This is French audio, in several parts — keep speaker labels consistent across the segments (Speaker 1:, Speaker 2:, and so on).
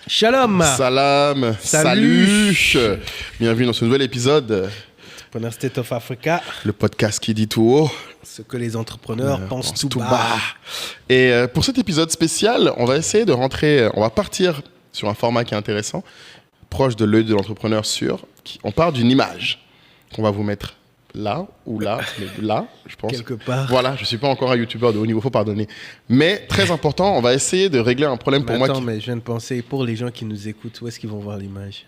Speaker 1: Shalom.
Speaker 2: Salam.
Speaker 1: Salut.
Speaker 2: Bienvenue dans ce nouvel épisode.
Speaker 1: Entrepreneur State of Africa.
Speaker 2: Le podcast qui dit tout haut.
Speaker 1: Ce que les entrepreneurs pensent tout bas.
Speaker 2: Et pour cet épisode spécial, on va essayer de rentrer, on va partir sur un format qui est intéressant, proche de l'œil de l'entrepreneur on part d'une image qu'on va vous mettre là ou là, mais là, je pense.
Speaker 1: Quelque part.
Speaker 2: Voilà, je ne suis pas encore un youtubeur de haut niveau, il faut pardonner. Mais très important, on va essayer de régler un problème pour moi.
Speaker 1: Mais je viens de penser, pour les gens qui nous écoutent, où est-ce qu'ils vont voir l'image?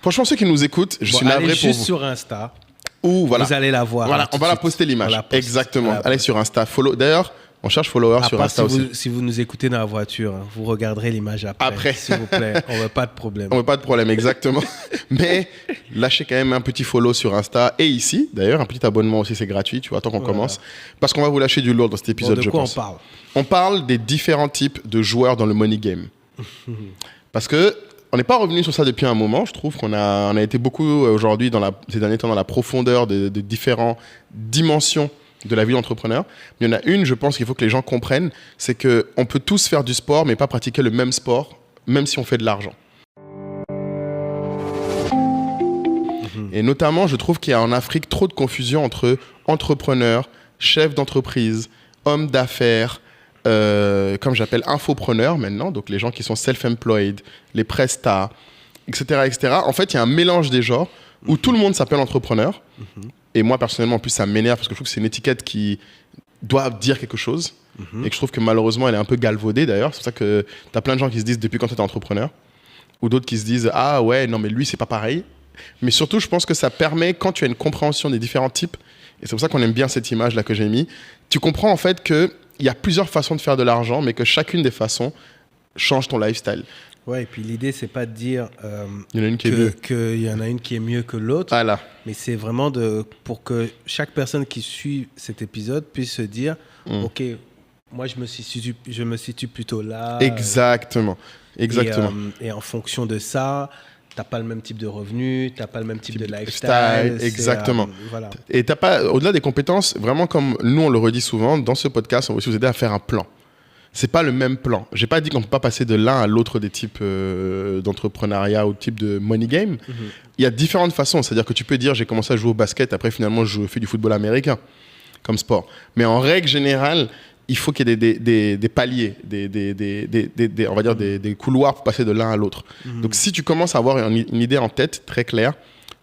Speaker 2: Franchement, ceux qui nous écoutent, je suis navré pour vous.
Speaker 1: Allez juste sur Insta.
Speaker 2: Ou voilà.
Speaker 1: Vous allez la voir.
Speaker 2: Voilà, on va la poster l'image. Exactement. Allez sur Insta. Follow. D'ailleurs, on cherche followers sur Insta aussi.
Speaker 1: Si vous nous écoutez dans la voiture, vous regarderez l'image après. S'il vous plaît. On veut pas de problème.
Speaker 2: On veut pas de problème, exactement. Mais lâchez quand même un petit follow sur Insta et ici. D'ailleurs, un petit abonnement aussi, c'est gratuit, tu vois, tant qu'on commence. Parce qu'on va vous lâcher du lourd dans cet épisode, je pense.
Speaker 1: De quoi on parle?
Speaker 2: On parle des différents types de joueurs dans le money game. Parce que on n'est pas revenu sur ça depuis un moment. Je trouve qu'on a été beaucoup aujourd'hui, ces derniers temps, dans la profondeur de différentes dimensions de la vie d'entrepreneur. Il y en a une, je pense qu'il faut que les gens comprennent, c'est qu'on peut tous faire du sport, mais pas pratiquer le même sport, même si on fait de l'argent. Et notamment, je trouve qu'il y a en Afrique trop de confusion entre entrepreneurs, chefs d'entreprise, hommes d'affaires, comme j'appelle infopreneurs maintenant, donc les gens qui sont self-employed, les prestats, etc., etc. En fait, il y a un mélange des genres où tout le monde s'appelle entrepreneur. Et moi, personnellement, en plus, ça m'énerve parce que je trouve que c'est une étiquette qui doit dire quelque chose. Et que je trouve que malheureusement, elle est un peu galvaudée d'ailleurs. C'est pour ça que tu as plein de gens qui se disent depuis quand tu es entrepreneur. Ou d'autres qui se disent ah ouais, non, mais lui, c'est pas pareil. Mais surtout, je pense que ça permet, quand tu as une compréhension des différents types, et c'est pour ça qu'on aime bien cette image-là que j'ai mis, tu comprends en fait qu'il y a plusieurs façons de faire de l'argent, mais que chacune des façons change ton lifestyle.
Speaker 1: Ouais, et puis l'idée, c'est pas de dire
Speaker 2: il y en a une
Speaker 1: qu'il y en a une qui est mieux que l'autre,
Speaker 2: voilà.
Speaker 1: Mais c'est vraiment pour que chaque personne qui suit cet épisode puisse se dire ok, moi je me situe plutôt là.
Speaker 2: Exactement.
Speaker 1: Et en fonction de ça, t'as pas le même type de revenu, t'as pas le même type de lifestyle.
Speaker 2: Exactement.
Speaker 1: Voilà.
Speaker 2: Et t'as pas, au-delà des compétences, vraiment comme nous on le redit souvent, dans ce podcast, on va aussi vous aider à faire un plan. C'est pas le même plan. J'ai pas dit qu'on peut pas passer de l'un à l'autre des types d'entrepreneuriat ou type de money game. Il y a différentes façons. C'est-à-dire que tu peux dire j'ai commencé à jouer au basket, après finalement je fais du football américain comme sport. Mais en règle générale, il faut qu'il y ait des paliers, on va dire des couloirs pour passer de l'un à l'autre. Donc si tu commences à avoir une idée en tête très claire,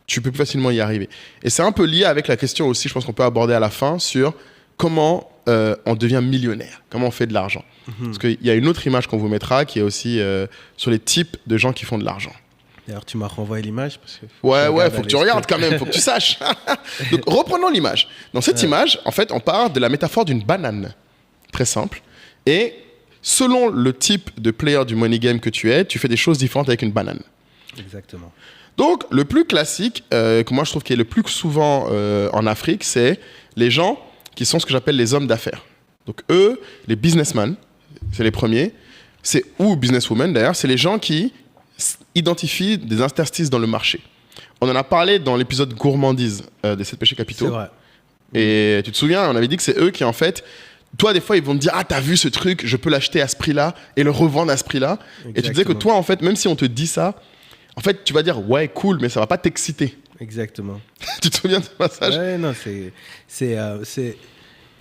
Speaker 2: tu peux plus facilement y arriver. Et c'est un peu lié avec la question aussi, je pense qu'on peut aborder à la fin, sur comment on devient millionnaire, comment on fait de l'argent. Parce qu'il y a une autre image qu'on vous mettra qui est aussi sur les types de gens qui font de l'argent.
Speaker 1: D'ailleurs, tu m'as renvoyé l'image parce que
Speaker 2: faut que tu regardes quand même, faut que tu saches. Donc, reprenons l'image. Dans cette image, en fait, on part de la métaphore d'une banane. Très simple. Et selon le type de player du money game que tu es, tu fais des choses différentes avec une banane.
Speaker 1: Exactement.
Speaker 2: Donc, le plus classique, que moi je trouve qui est le plus souvent en Afrique, c'est les gens qui sont ce que j'appelle les hommes d'affaires. Donc, eux, les businessmen, c'est les premiers, ou businesswomen d'ailleurs, c'est les gens qui identifient des interstices dans le marché. On en a parlé dans l'épisode gourmandise des 7 péchés capitaux.
Speaker 1: C'est vrai.
Speaker 2: Et tu te souviens, on avait dit que c'est eux qui en fait... Toi, des fois, ils vont te dire « Ah, t'as vu ce truc, je peux l'acheter à ce prix-là et le revendre à ce prix-là. » Et tu disais que toi, en fait, même si on te dit ça, en fait, tu vas dire « Ouais, cool, mais ça va pas t'exciter. »
Speaker 1: Exactement.
Speaker 2: Tu te souviens de ce passage?
Speaker 1: Ouais, non,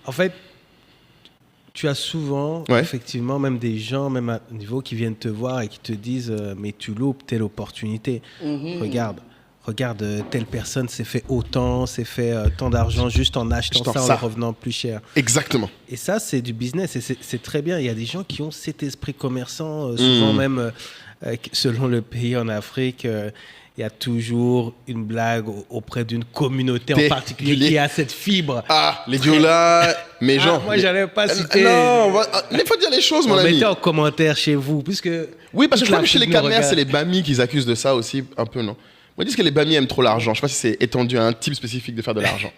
Speaker 1: en fait, tu as souvent, effectivement, même des gens, même à niveau, qui viennent te voir et qui te disent « Mais tu loupes telle opportunité. Regarde, telle personne s'est fait autant, s'est fait tant d'argent juste en achetant ça en le revenant plus cher. »
Speaker 2: Exactement.
Speaker 1: Et ça, c'est du business et c'est très bien. Il y a des gens qui ont cet esprit commerçant, souvent même, selon le pays en Afrique, il y a toujours une blague auprès d'une communauté en particulier qui a cette fibre.
Speaker 2: Ah, les Diola, mes gens.
Speaker 1: Moi, j'allais pas citer.
Speaker 2: Non, il faut dire les choses, mon ami.
Speaker 1: Mettez en commentaire chez vous, puisque...
Speaker 2: Oui, parce que je crois que chez les Khmers, c'est les Bamis qui accusent de ça aussi, un peu, non? Moi, ils disent que les Bamis aiment trop l'argent. Je ne sais pas si c'est étendu à un type spécifique de faire de l'argent.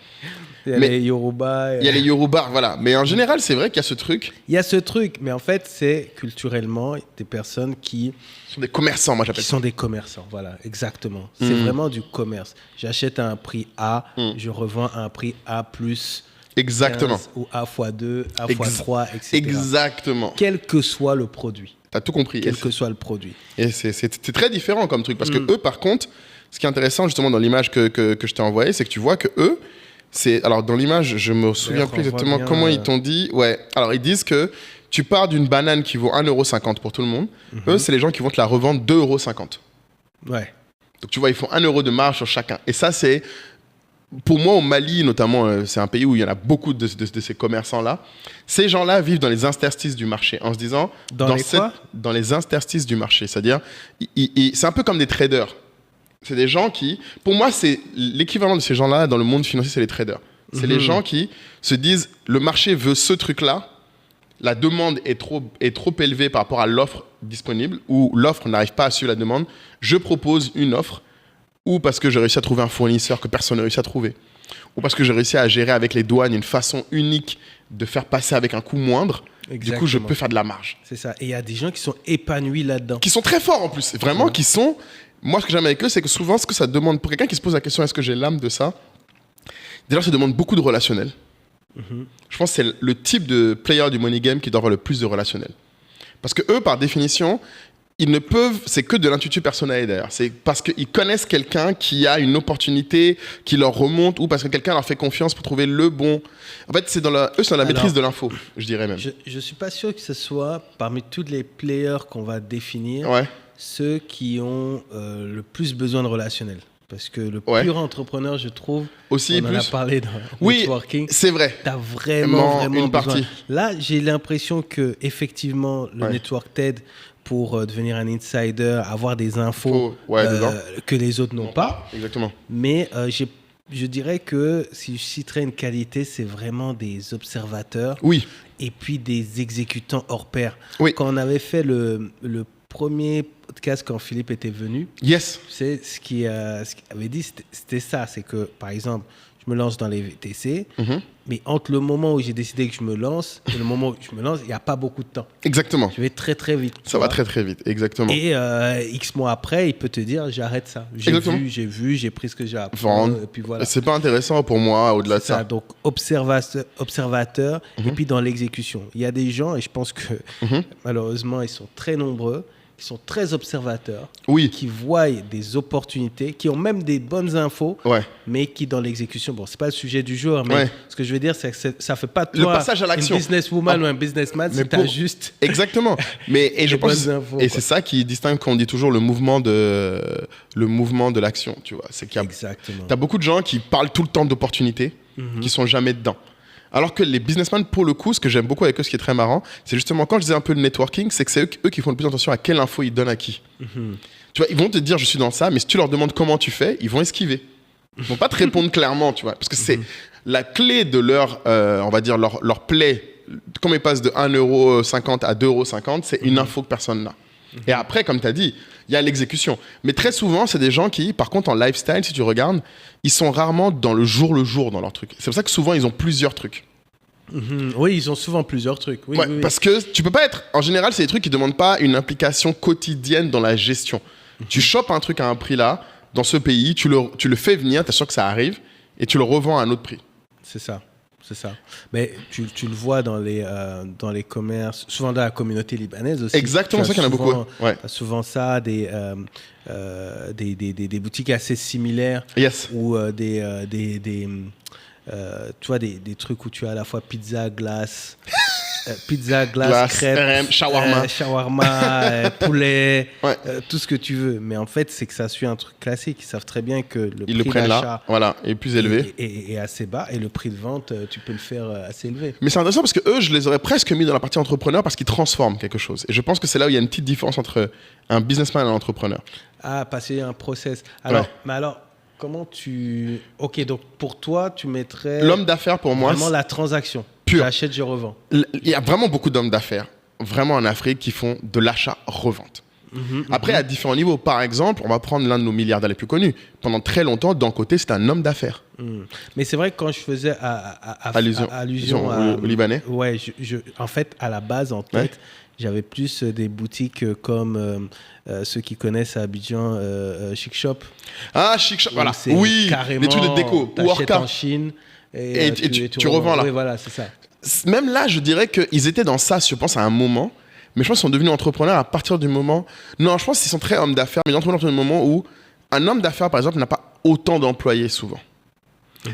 Speaker 1: Il y a les Yoruba.
Speaker 2: Il y a les Yoruba, voilà. Mais en général, c'est vrai qu'il y a ce truc.
Speaker 1: Il y a ce truc, mais en fait, c'est culturellement des personnes qui...
Speaker 2: sont des commerçants, moi j'appelle ça.
Speaker 1: Qui sont des commerçants, voilà, exactement. C'est vraiment du commerce. J'achète à un prix A, je revends à un prix A plus...
Speaker 2: Exactement.
Speaker 1: 15, ou A x 2, A x 3, etc.
Speaker 2: Exactement.
Speaker 1: Quel que soit le produit.
Speaker 2: T'as tout compris.
Speaker 1: Quel que soit le produit.
Speaker 2: Et c'est très différent comme truc. Parce que eux, par contre, ce qui est intéressant justement dans l'image que je t'ai envoyée, c'est que tu vois que eux, alors dans l'image, je me souviens plus exactement comment ils t'ont dit. Ouais. Alors ils disent que tu pars d'une banane qui vaut 1,50 € pour tout le monde. Eux, c'est les gens qui vont te la revendre 2,50 €.
Speaker 1: Ouais.
Speaker 2: Donc tu vois, ils font 1 € de marge sur chacun. Et ça, c'est... Pour moi, au Mali, notamment, c'est un pays où il y en a beaucoup de ces commerçants-là. Ces gens-là vivent dans les interstices du marché, en se disant... Dans les interstices du marché. C'est-à-dire, c'est un peu comme des traders. C'est des gens qui... Pour moi, c'est l'équivalent de ces gens-là dans le monde financier, c'est les traders. C'est les gens qui se disent, le marché veut ce truc-là, la demande est trop élevée par rapport à l'offre disponible, ou l'offre n'arrive pas à suivre la demande, je propose une offre, ou parce que j'ai réussi à trouver un fournisseur que personne n'a réussi à trouver, ou parce que j'ai réussi à gérer avec les douanes une façon unique de faire passer avec un coût moindre. Exactement. Du coup, je peux faire de la marge.
Speaker 1: C'est ça. Et il y a des gens qui sont épanouis là-dedans.
Speaker 2: Qui sont très forts en plus. Vraiment, qui sont... Moi, ce que j'aime avec eux, c'est que souvent, ce que ça demande... Pour quelqu'un qui se pose la question, est-ce que j'ai l'âme de ça? Déjà, ça demande beaucoup de relationnel. Je pense que c'est le type de player du money game qui doit avoir le plus de relationnel. Parce que eux, par définition... Ils ne peuvent, c'est que de l'intuition personnelle d'ailleurs. C'est parce qu'ils connaissent quelqu'un qui a une opportunité qui leur remonte ou parce que quelqu'un leur fait confiance pour trouver le bon. En fait, c'est dans la maîtrise de l'info, je dirais même.
Speaker 1: Je ne suis pas sûr que ce soit parmi tous les players qu'on va définir, ceux qui ont le plus besoin de relationnel. Parce que le pur entrepreneur, je trouve,
Speaker 2: aussi
Speaker 1: on en a parlé dans networking.
Speaker 2: C'est vrai.
Speaker 1: Tu as vraiment
Speaker 2: une
Speaker 1: besoin.
Speaker 2: Partie.
Speaker 1: Là, j'ai l'impression que effectivement, le network t'aide pour devenir un insider, avoir des infos que les autres n'ont pas.
Speaker 2: Exactement.
Speaker 1: Mais je dirais que si je citerais une qualité, c'est vraiment des observateurs et puis des exécutants hors pair. Quand on avait fait le premier podcast quand Philippe était venu, c'est ce qu'il avait dit, c'était ça, c'est que par exemple, je me lance dans les VTC, mais entre le moment où j'ai décidé que je me lance et le moment où je me lance, il n'y a pas beaucoup de temps.
Speaker 2: Exactement.
Speaker 1: Je vais très très vite.
Speaker 2: Ça va très très vite, exactement.
Speaker 1: Et X mois après, il peut te dire, j'arrête ça. J'ai pris ce que j'ai appris. Et puis voilà.
Speaker 2: C'est pas intéressant pour moi au-delà de ça.
Speaker 1: Donc observateur et puis dans l'exécution. Il y a des gens, et je pense que malheureusement, ils sont très nombreux, qui sont très observateurs, qui voient des opportunités, qui ont même des bonnes infos, mais qui dans l'exécution, bon, c'est pas le sujet du jour, mais ce que je veux dire, c'est que ça fait pas de toi
Speaker 2: le passage à l'action.
Speaker 1: Une businesswoman ou un businessman, c'est t'as juste
Speaker 2: exactement. Et je pense infos, et c'est ça qui distingue quand on dit toujours le mouvement de l'action, tu vois, c'est qu'il y a t'as beaucoup de gens qui parlent tout le temps d'opportunités, qui sont jamais dedans. Alors que les businessmen, pour le coup, ce que j'aime beaucoup avec eux, ce qui est très marrant, c'est justement quand je disais un peu le networking, c'est que c'est eux qui font le plus attention à quelle info ils donnent à qui. Tu vois, ils vont te dire je suis dans ça, mais si tu leur demandes comment tu fais, ils vont esquiver. Ils vont pas te répondre clairement, tu vois, parce que c'est la clé de leur, on va dire leur play. Comme ils passent de 1,50 € à 2,50 €, c'est une info que personne n'a. Et après, comme tu as dit, il y a l'exécution. Mais très souvent, c'est des gens qui, par contre, en lifestyle, si tu regardes, ils sont rarement dans le jour dans leur truc. C'est pour ça que souvent, ils ont plusieurs trucs.
Speaker 1: Oui, ils ont souvent plusieurs trucs. Oui.
Speaker 2: Parce que tu peux pas être... En général, c'est des trucs qui ne demandent pas une implication quotidienne dans la gestion. Tu chopes un truc à un prix là, dans ce pays, tu le fais venir, tu es sûr que ça arrive, et tu le revends à un autre prix.
Speaker 1: C'est ça. Mais tu le vois dans les commerces, souvent dans la communauté libanaise aussi.
Speaker 2: Exactement, c'est ça qu'il y en a beaucoup.
Speaker 1: Souvent ça, des boutiques assez similaires. Ou tu vois, des trucs où tu as à la fois pizza, glace, crêpes, shawarma, poulet, tout ce que tu veux. Mais en fait, c'est que ça suit un truc classique. Ils savent très bien que le prix d'achat
Speaker 2: est plus élevé.
Speaker 1: est assez bas et le prix de vente, tu peux le faire assez élevé.
Speaker 2: Mais c'est intéressant parce que eux, je les aurais presque mis dans la partie entrepreneur parce qu'ils transforment quelque chose. Et je pense que c'est là où il y a une petite différence entre un businessman et un entrepreneur.
Speaker 1: Ah, passer un process. Alors, mais alors, comment tu... Ok, donc pour toi, tu mettrais...
Speaker 2: L'homme d'affaires, pour moi...
Speaker 1: Vraiment la transaction.
Speaker 2: Pure.
Speaker 1: J'achète, je revends.
Speaker 2: Il y a vraiment beaucoup d'hommes d'affaires, vraiment en Afrique, qui font de l'achat-revente. Après, à différents niveaux. Par exemple, on va prendre l'un de nos milliardaires les plus connus. Pendant très longtemps, d'un côté, c'était un homme d'affaires.
Speaker 1: Mais c'est vrai que quand je faisais allusion
Speaker 2: au Libanais.
Speaker 1: Ouais, en fait, à la base, en tête, j'avais plus des boutiques comme ceux qui connaissent à Abidjan, Chic Shop.
Speaker 2: Ah, Chic Shop, voilà. Oui, les trucs de déco.
Speaker 1: Ou en Chine. Et
Speaker 2: tu revends là.
Speaker 1: Oui, voilà, c'est ça.
Speaker 2: Même là, je dirais qu'ils étaient dans ça, je pense, à un moment. Mais je pense qu'ils sont devenus entrepreneurs à partir du moment... Non, je pense qu'ils sont très hommes d'affaires, mais entrepreneurs à partir du moment où un homme d'affaires, par exemple, n'a pas autant d'employés souvent.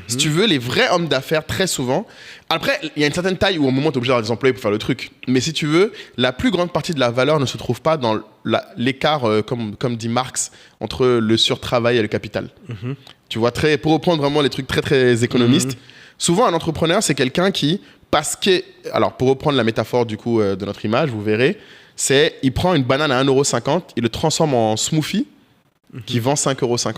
Speaker 2: Si tu veux, les vrais hommes d'affaires, très souvent... Après, il y a une certaine taille où au moment, tu es obligé d'avoir des employés pour faire le truc. Mais si tu veux, la plus grande partie de la valeur ne se trouve pas dans l'écart, comme dit Marx, entre le surtravail et le capital. Tu vois, pour reprendre vraiment les trucs très, très économistes, souvent, un entrepreneur, c'est quelqu'un qui... Alors, pour reprendre la métaphore du coup de notre image, vous verrez, il prend une banane à 1,50 €, il le transforme en smoothie qui vend 5,50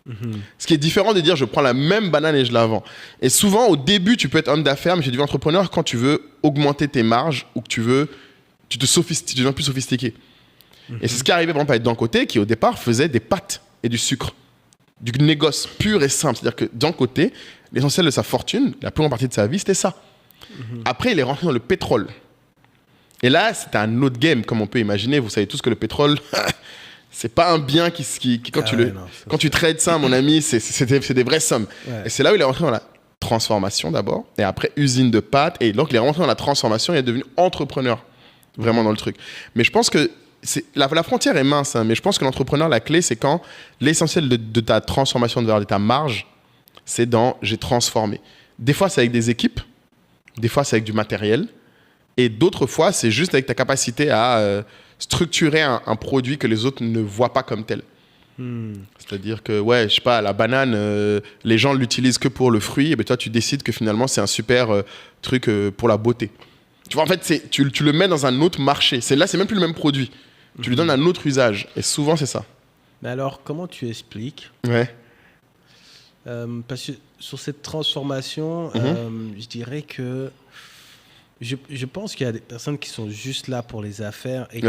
Speaker 2: €. Ce qui est différent de dire je prends la même banane et je la vends. Et souvent, au début, tu peux être homme d'affaires, mais tu deviens entrepreneur quand tu veux augmenter tes marges ou que tu deviens plus sophistiqué. Et c'est ce qui est arrivé par exemple avec D'un Côté, qui au départ faisait des pâtes et du sucre. Du négoce pur et simple. C'est-à-dire que D'un Côté, l'essentiel de sa fortune, la plus grande partie de sa vie, c'était ça. Après, il est rentré dans le pétrole. Et là, c'était un autre game, comme on peut imaginer. Vous savez tous que le pétrole, c'est pas un bien quand tu trades ça, mon ami, c'est des vraies sommes. Ouais. Et c'est là où il est rentré dans la transformation d'abord, et après usine de pâtes. Et donc, il est rentré dans la transformation et il est devenu entrepreneur, vraiment dans le truc. Mais je pense que la frontière est mince, hein, mais je pense que l'entrepreneur, la clé, c'est quand l'essentiel de ta transformation de valeur, de ta marge, c'est dans j'ai transformé. Des fois, c'est avec des équipes. Des fois, c'est avec du matériel. Et d'autres fois, c'est juste avec ta capacité à structurer un produit que les autres ne voient pas comme tel. C'est-à-dire que, ouais, je sais pas, la banane, les gens l'utilisent que pour le fruit. Et bien toi, tu décides que finalement, c'est un super truc pour la beauté. Tu vois, en fait, tu le mets dans un autre marché. Là, c'est même plus le même produit. Tu lui donnes un autre usage. Et souvent, c'est ça.
Speaker 1: Mais alors, comment tu expliques ?
Speaker 2: Ouais.
Speaker 1: Parce que sur cette transformation, je dirais que je pense qu'il y a des personnes qui sont juste là pour les affaires et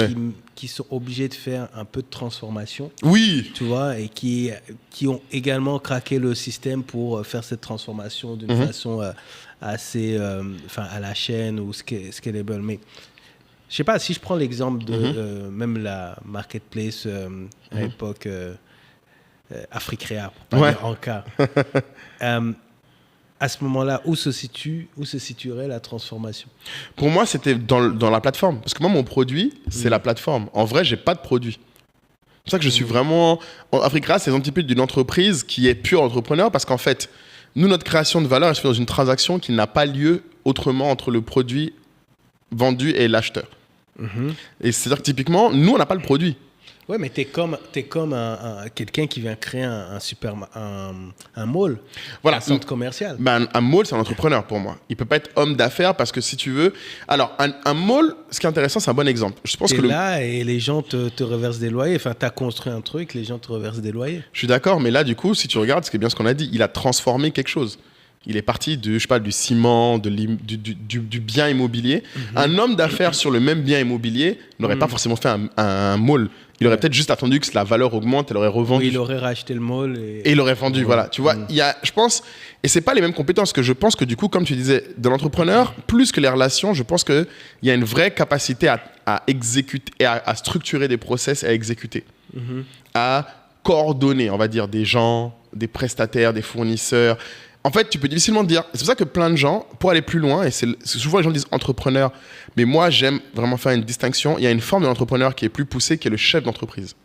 Speaker 1: qui sont obligées de faire un peu de transformation.
Speaker 2: Oui.
Speaker 1: Tu vois, et qui ont également craqué le système pour faire cette transformation d'une façon assez, à la chaîne ou scalable. Mais je sais pas, si je prends l'exemple de même la marketplace à l'époque Africrea, pour pas dire en cas. À ce moment-là, où se situerait la transformation ?
Speaker 2: Pour moi, c'était dans la plateforme. Parce que moi, mon produit, c'est la plateforme. En vrai, j'ai pas de produit. C'est pour ça que je suis vraiment... Africrea, c'est un petit peu d'une entreprise qui est pure entrepreneur parce qu'en fait, nous, notre création de valeur, elle se fait dans une transaction qui n'a pas lieu autrement entre le produit vendu et l'acheteur. Et c'est-à-dire que typiquement, nous, on n'a pas le produit.
Speaker 1: Ouais, mais t'es comme quelqu'un qui vient créer un mall,
Speaker 2: voilà,
Speaker 1: un centre commercial.
Speaker 2: Un mall, c'est un entrepreneur pour moi. Il peut pas être homme d'affaires parce que si tu veux... Alors, un mall, ce qui est intéressant, c'est un bon exemple. Je pense
Speaker 1: et les gens te reversent des loyers. Enfin, t'as construit un truc, les gens te reversent des loyers.
Speaker 2: Je suis d'accord, mais là, du coup, si tu regardes, c'est bien ce qu'on a dit. Il a transformé quelque chose. Il est parti du ciment, du bien immobilier. Un homme d'affaires sur le même bien immobilier n'aurait pas forcément fait un mall. Il aurait peut-être juste attendu que la valeur augmente, il aurait revendu.
Speaker 1: Oui, il aurait racheté le mall.
Speaker 2: Et il aurait vendu, voilà. Tu vois, je pense, et c'est pas les mêmes compétences, que je pense que du coup, comme tu disais, de l'entrepreneur, plus que les relations, je pense qu'il y a une vraie capacité à exécuter, et à structurer des process et à exécuter. À coordonner, on va dire, des gens, des prestataires, des fournisseurs. En fait, tu peux difficilement dire... C'est pour ça que plein de gens, pour aller plus loin, et c'est souvent les gens disent entrepreneur, mais moi, j'aime vraiment faire une distinction. Il y a une forme de l'entrepreneur qui est plus poussée, qui est le chef d'entreprise.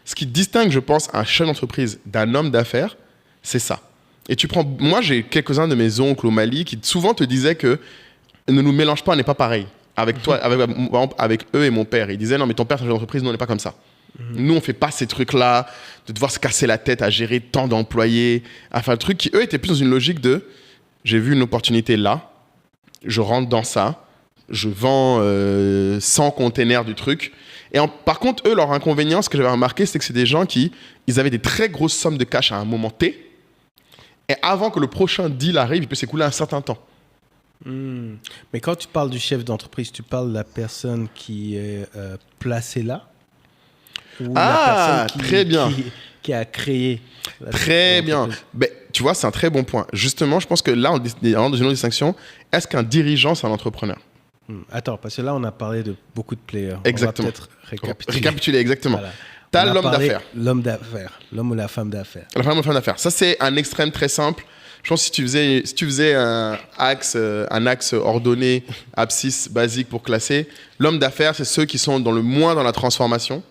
Speaker 2: Ce qui distingue, je pense, un chef d'entreprise d'un homme d'affaires, c'est ça. Et tu prends... Moi, j'ai quelques-uns de mes oncles au Mali qui souvent te disaient que ne nous mélange pas, on n'est pas pareil. Avec toi, avec eux et mon père. Ils disaient, non, mais ton père, c'est un chef d'entreprise, nous, on n'est pas comme ça. Nous, on fait pas ces trucs-là, de devoir se casser la tête à gérer tant d'employés, à faire le truc qui, eux, étaient plus dans une logique de j'ai vu une opportunité là, je rentre dans ça, je vends 100 containers du truc. Et par contre, eux, leur inconvénient, ce que j'avais remarqué, c'est que c'est des gens ils avaient des très grosses sommes de cash à un moment T, et avant que le prochain deal arrive, il peut s'écouler un certain temps.
Speaker 1: Mais quand tu parles du chef d'entreprise, tu parles de la personne qui est placée là ? Ou la personne
Speaker 2: très bien.
Speaker 1: Qui a créé.
Speaker 2: Très bien. Ben, tu vois, c'est un très bon point. Justement, je pense que là, on est dans une autre distinction. Est-ce qu'un dirigeant, c'est un entrepreneur ?
Speaker 1: Attends, parce que là, on a parlé de beaucoup de players.
Speaker 2: Exactement.
Speaker 1: On va peut-être récapituler.
Speaker 2: Exactement.
Speaker 1: Voilà.
Speaker 2: T'as l'homme d'affaires.
Speaker 1: L'homme d'affaires. L'homme ou la femme d'affaires.
Speaker 2: La femme ou la femme d'affaires. Ça, c'est un extrême très simple. Je pense que si tu faisais un axe ordonné, abscisse basique pour classer, l'homme d'affaires, c'est ceux qui sont le moins dans la transformation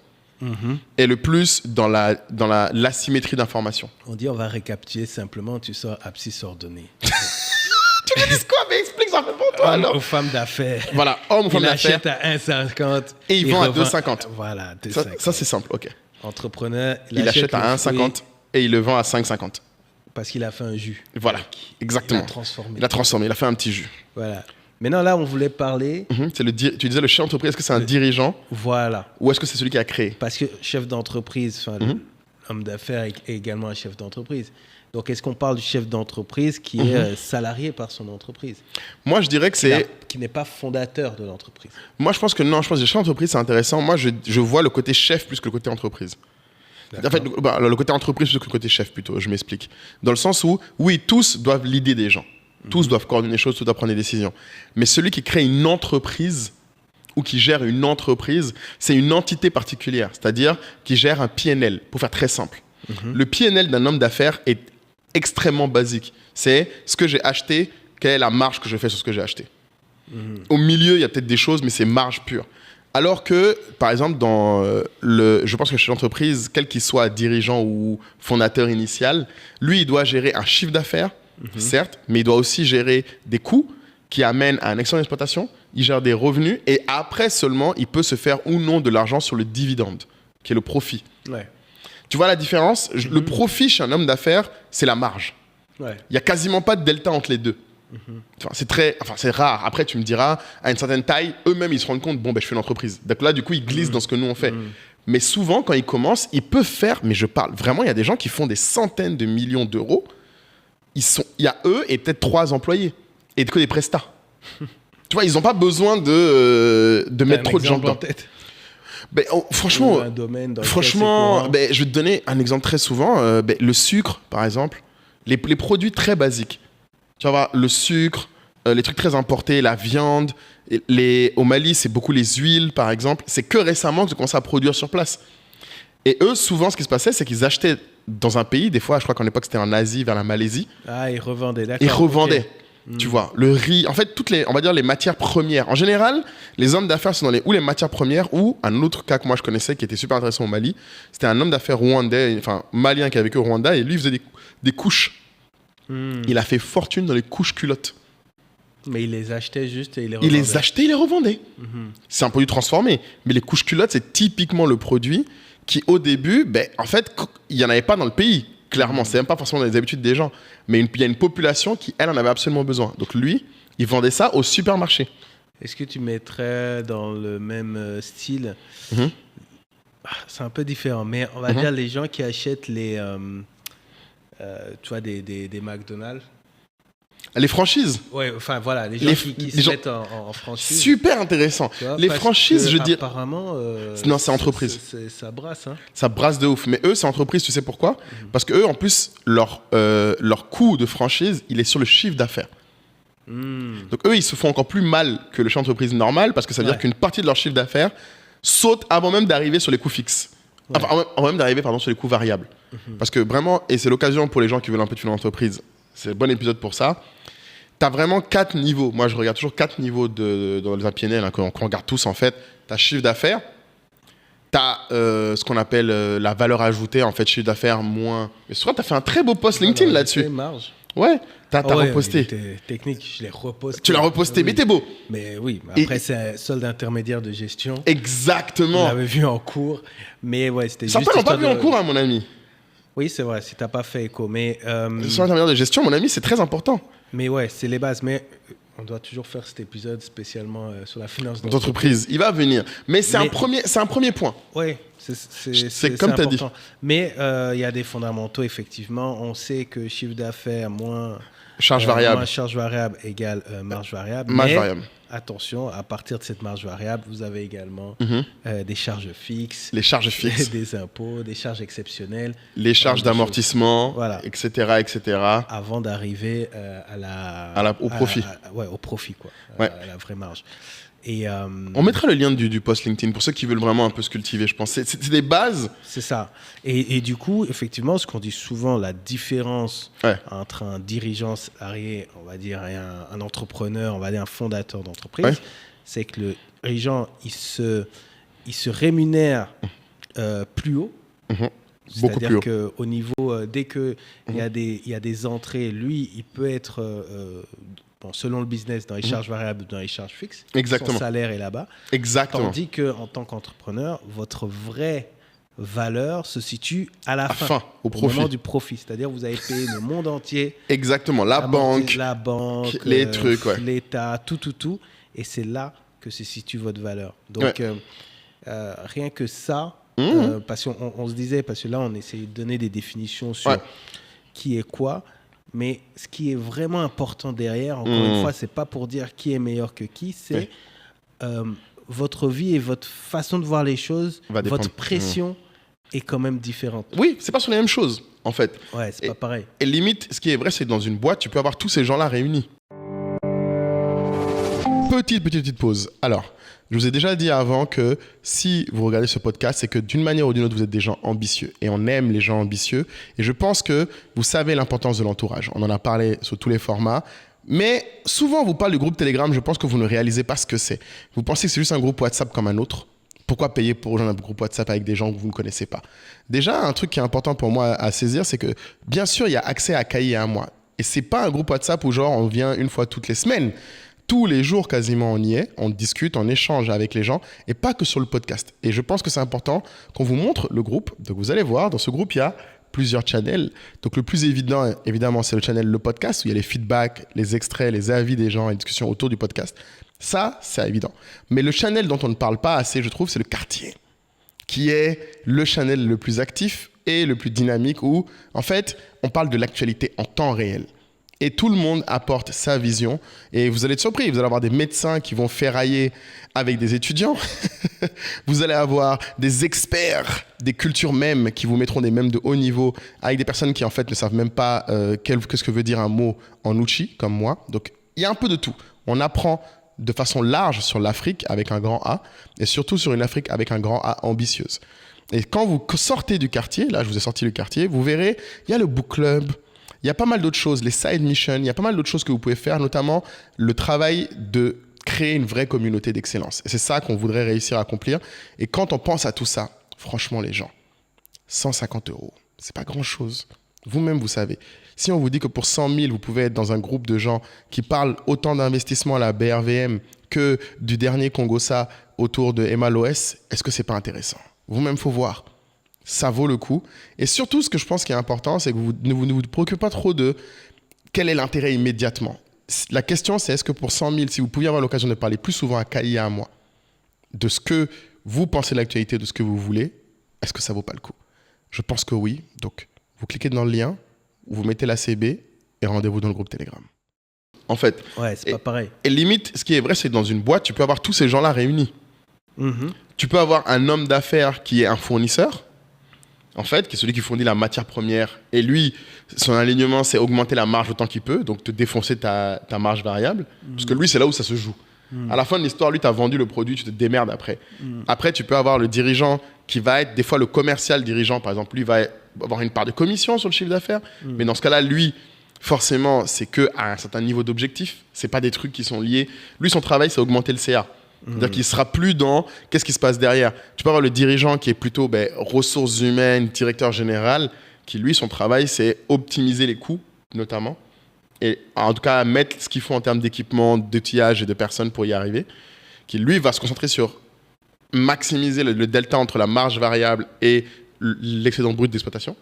Speaker 2: et le plus dans l'asymétrie d'information.
Speaker 1: On va récapituler simplement, tu sors abscisse ordonnée.
Speaker 2: Tu me dis quoi? Mais explique ça pour toi.
Speaker 1: Homme aux femmes d'affaires.
Speaker 2: Voilà, homme aux femmes d'affaires.
Speaker 1: Il achète à 1,50
Speaker 2: et il vend à 2,50.
Speaker 1: Voilà, 2,50.
Speaker 2: Ça, c'est simple, ok.
Speaker 1: Entrepreneur,
Speaker 2: il achète à 1,50 et il le vend à 5,50.
Speaker 1: Parce qu'il a fait un jus.
Speaker 2: Voilà, exactement.
Speaker 1: Il a transformé.
Speaker 2: Il a fait un petit jus.
Speaker 1: Voilà. Maintenant, là, on voulait parler...
Speaker 2: Tu disais le chef d'entreprise, est-ce que c'est un dirigeant?
Speaker 1: Voilà.
Speaker 2: Ou est-ce que c'est celui qui a créé?
Speaker 1: Parce que chef d'entreprise, l'homme d'affaires est également un chef d'entreprise. Donc, est-ce qu'on parle du chef d'entreprise qui est salarié par son entreprise?
Speaker 2: Moi, je dirais que c'est...
Speaker 1: Qui n'est pas fondateur de l'entreprise.
Speaker 2: Moi, je pense que non. Je pense que le chef d'entreprise, c'est intéressant. Moi, je vois le côté chef plus que le côté entreprise. En fait, le côté entreprise plus que le côté chef, plutôt. Je m'explique. Dans le sens où, oui, tous doivent leader des gens. Tous doivent coordonner les choses, tous doivent prendre des décisions. Mais celui qui crée une entreprise ou qui gère une entreprise, c'est une entité particulière. C'est-à-dire qui gère un PNL, pour faire très simple. Le PNL d'un homme d'affaires est extrêmement basique. C'est ce que j'ai acheté, quelle est la marge que je fais sur ce que j'ai acheté. Au milieu, il y a peut-être des choses, mais c'est marge pure. Alors que, par exemple, je pense que chez l'entreprise, quel qu'il soit dirigeant ou fondateur initial, lui, il doit gérer un chiffre d'affaires, certes, mais il doit aussi gérer des coûts qui amènent à un excellent d'exploitation, il gère des revenus, et après seulement, il peut se faire ou non de l'argent sur le dividende, qui est le profit.
Speaker 1: Ouais.
Speaker 2: Tu vois la différence? Le profit chez un homme d'affaires, c'est la marge.
Speaker 1: Ouais.
Speaker 2: Il n'y a quasiment pas de delta entre les deux. C'est rare. Après, tu me diras, à une certaine taille, eux-mêmes, ils se rendent compte, je fais une entreprise. Donc là, du coup, ils glissent dans ce que nous, on fait. Mais souvent, quand ils commencent, ils peuvent faire, mais je parle vraiment, il y a des gens qui font des centaines de millions d'euros. Il y a eux et peut-être 3 employés. Et que des prestats. Tu vois, ils n'ont pas besoin de mettre trop de gens dedans. Franchement, je vais te donner un exemple très souvent. Le sucre, par exemple, les produits très basiques. Tu vas voir, le sucre, les trucs très importés, la viande. Au Mali, c'est beaucoup les huiles, par exemple. C'est que récemment que j'ai commencé à produire sur place. Et eux, souvent, ce qui se passait, c'est qu'ils achetaient dans un pays, des fois, je crois qu'en époque, c'était en Asie, vers la Malaisie.
Speaker 1: Ah, ils revendaient, d'accord.
Speaker 2: Ils revendaient. Okay. Tu vois, le riz, en fait, on va dire les matières premières. En général, les hommes d'affaires sont dans les matières premières ou un autre cas que moi je connaissais qui était super intéressant au Mali, c'était un homme d'affaires rwandais, malien qui a vécu au Rwanda et lui il faisait des couches. Il a fait fortune dans les couches culottes.
Speaker 1: Mais il les achetait juste et il les revendait.
Speaker 2: Il les achetait, il les revendait. C'est un produit transformé. Mais les couches culottes, c'est typiquement le produit qui, au début, en fait, il n'y en avait pas dans le pays. Clairement, c'est même pas forcément dans les habitudes des gens. Mais il y a une population qui, elle, en avait absolument besoin. Donc lui, il vendait ça au supermarché.
Speaker 1: Est-ce que tu mettrais dans le même style C'est un peu différent, mais on va dire les gens qui achètent les... tu vois, des McDonald's.
Speaker 2: Les franchises.
Speaker 1: Ouais, enfin voilà, les gens qui se mettent en franchise.
Speaker 2: Super intéressant. Vois, les franchises, je dis.
Speaker 1: Apparemment.
Speaker 2: Non, c'est entreprise.
Speaker 1: Ça brasse, hein.
Speaker 2: Ça brasse de ouf. Mais eux, c'est entreprise, tu sais pourquoi? Parce que eux, en plus, leur coût de franchise, il est sur le chiffre d'affaires. Donc eux, ils se font encore plus mal que le chef d'entreprise normal parce que ça veut dire qu'une partie de leur chiffre d'affaires saute avant même d'arriver sur les coûts fixes. Enfin, avant même d'arriver, sur les coûts variables. Parce que vraiment, et c'est l'occasion pour les gens qui veulent un peu tuer l'entreprise, c'est un bon épisode pour ça. Tu as vraiment 4 niveaux. Moi, je regarde toujours 4 niveaux dans un PNL qu'on regarde tous en fait. Tu as chiffre d'affaires, tu as ce qu'on appelle la valeur ajoutée, en fait, chiffre d'affaires moins. Mais souvent, tu as fait un très beau post LinkedIn là-dessus.
Speaker 1: Marge.
Speaker 2: Ouais, t'as reposté.
Speaker 1: C'était technique, je l'ai reposté.
Speaker 2: Tu l'as reposté, mais t'es beau.
Speaker 1: Mais oui, après, c'est un solde intermédiaire de gestion.
Speaker 2: Exactement.
Speaker 1: On l'avait vu en cours. Mais ouais, c'était juste.
Speaker 2: Certains l'ont pas vu en cours, hein, mon ami.
Speaker 1: Oui, c'est vrai, si t'as pas fait écho. Mais.
Speaker 2: Le solde intermédiaire de gestion, mon ami, c'est très important.
Speaker 1: Mais ouais, c'est les bases. Mais on doit toujours faire cet épisode spécialement sur la finance
Speaker 2: d'entreprise. Il va venir. Mais c'est un premier point.
Speaker 1: Oui, c'est
Speaker 2: comme tu as dit.
Speaker 1: Mais il y a des fondamentaux, effectivement. On sait que chiffre d'affaires moins
Speaker 2: charge variable.
Speaker 1: Moins charge variable égale marge variable.
Speaker 2: Marge variable.
Speaker 1: Attention, à partir de cette marge variable, vous avez également des charges fixes.
Speaker 2: Les charges fixes.
Speaker 1: Des impôts, des charges exceptionnelles.
Speaker 2: Les charges d'amortissement,
Speaker 1: voilà.
Speaker 2: etc., etc.
Speaker 1: Avant d'arriver au
Speaker 2: profit.
Speaker 1: au profit, quoi.
Speaker 2: Ouais.
Speaker 1: À la vraie marge. Et,
Speaker 2: on mettra le lien du post LinkedIn pour ceux qui veulent vraiment un peu se cultiver, je pense. C'est des bases.
Speaker 1: C'est ça. Et du coup, effectivement, ce qu'on dit souvent, la différence entre un dirigeant salarié, on va dire, et un entrepreneur, on va dire un fondateur d'entreprise, c'est que le dirigeant, il se rémunère plus haut.
Speaker 2: Beaucoup plus haut.
Speaker 1: C'est-à-dire qu'au niveau, dès qu'il y a des entrées, lui, il peut être... selon le business, dans les charges variables, dans les charges fixes.
Speaker 2: Exactement.
Speaker 1: Son salaire est là-bas.
Speaker 2: Exactement.
Speaker 1: Tandis qu'en tant qu'entrepreneur, votre vraie valeur se situe à la fin,
Speaker 2: au
Speaker 1: moment du profit. C'est-à-dire vous avez payé le monde entier.
Speaker 2: Exactement. La banque, les trucs,
Speaker 1: l'État, tout. Et c'est là que se situe votre valeur. Donc, rien que ça, parce qu'on se disait, parce que là, on essayait de donner des définitions sur qui est quoi. Mais ce qui est vraiment important derrière, encore une fois, c'est pas pour dire qui est meilleur que qui, c'est votre vie et votre façon de voir les choses, votre pression est quand même différente.
Speaker 2: Oui, c'est pas sur les mêmes choses, en fait.
Speaker 1: Ouais, c'est pas pareil.
Speaker 2: Et limite, ce qui est vrai, c'est que dans une boîte, tu peux avoir tous ces gens-là réunis. Petite pause. Alors, je vous ai déjà dit avant que si vous regardez ce podcast, c'est que d'une manière ou d'une autre, vous êtes des gens ambitieux. Et on aime les gens ambitieux. Et je pense que vous savez l'importance de l'entourage. On en a parlé sur tous les formats. Mais souvent, on vous parle du groupe Telegram. Je pense que vous ne réalisez pas ce que c'est. Vous pensez que c'est juste un groupe WhatsApp comme un autre. Pourquoi payer pour rejoindre un groupe WhatsApp avec des gens que vous ne connaissez pas? Déjà, un truc qui est important pour moi à saisir, c'est que bien sûr, il y a accès à Cahier et à moi. Et c'est pas un groupe WhatsApp où genre on vient une fois toutes les semaines. Tous les jours, quasiment, on y est, on discute, on échange avec les gens, et pas que sur le podcast. Et je pense que c'est important qu'on vous montre le groupe. Donc, vous allez voir, dans ce groupe, il y a plusieurs channels. Donc, le plus évident, évidemment, c'est le channel Le Podcast, où il y a les feedbacks, les extraits, les avis des gens et les discussions autour du podcast. Ça, c'est évident. Mais le channel dont on ne parle pas assez, je trouve, c'est le quartier, qui est le channel le plus actif et le plus dynamique, où, en fait, on parle de l'actualité en temps réel. Et tout le monde apporte sa vision. Et vous allez être surpris, vous allez avoir des médecins qui vont ferrailler avec des étudiants. Vous allez avoir des experts des cultures mèmes qui vous mettront des mèmes de haut niveau avec des personnes qui en fait ne savent même pas qu'est-ce que veut dire un mot en Uchi, comme moi. Donc il y a un peu de tout. On apprend de façon large sur l'Afrique avec un grand A et surtout sur une Afrique avec un grand A ambitieuse. Et quand vous sortez du quartier, là je vous ai sorti le quartier, vous verrez, il y a le book club. Il y a pas mal d'autres choses, les side missions, il y a pas mal d'autres choses que vous pouvez faire, notamment le travail de créer une vraie communauté d'excellence. Et c'est ça qu'on voudrait réussir à accomplir. Et quand on pense à tout ça, franchement les gens, 150 €, c'est pas grand-chose. Vous-même, vous savez. Si on vous dit que pour 100 000, vous pouvez être dans un groupe de gens qui parlent autant d'investissement à la BRVM que du dernier Congossa autour de Emma Loès, est-ce que c'est pas intéressant? Vous-même, faut voir. Ça vaut le coup. Et surtout, ce que je pense qui est important, c'est que vous ne vous préoccupez pas trop de quel est l'intérêt immédiatement. La question, c'est est-ce que pour 100 000, si vous pouviez avoir l'occasion de parler plus souvent à Kali et à moi, de ce que vous pensez de l'actualité, de ce que vous voulez, est-ce que ça vaut pas le coup? Je pense que oui. Donc, vous cliquez dans le lien, vous mettez la CB et rendez-vous dans le groupe Telegram. En fait.
Speaker 1: Ouais, c'est pas pareil.
Speaker 2: Et limite, ce qui est vrai, c'est que dans une boîte, tu peux avoir tous ces gens-là réunis. Tu peux avoir un homme d'affaires qui est un fournisseur, en fait, qui est celui qui fournit la matière première. Et lui, son alignement, c'est augmenter la marge autant qu'il peut, donc te défoncer ta marge variable. Parce que lui, c'est là où ça se joue. À la fin de l'histoire, lui, tu as vendu le produit, tu te démerdes après. Après, tu peux avoir le dirigeant qui va être, des fois, le commercial dirigeant. Par exemple, lui va avoir une part de commission sur le chiffre d'affaires. Mais dans ce cas-là, lui, forcément, c'est qu'à un certain niveau d'objectif. Ce n'est pas des trucs qui sont liés. Lui, son travail, c'est augmenter le CA. C'est-à-dire qu'il ne sera plus dans qu'est-ce qui se passe derrière. Tu peux avoir le dirigeant qui est plutôt ressources humaines, directeur général, qui lui, son travail, c'est optimiser les coûts, notamment. Et en tout cas, mettre ce qu'il faut en termes d'équipement, d'outillage et de personnes pour y arriver. Qui lui va se concentrer sur maximiser le delta entre la marge variable et l'excédent brut d'exploitation.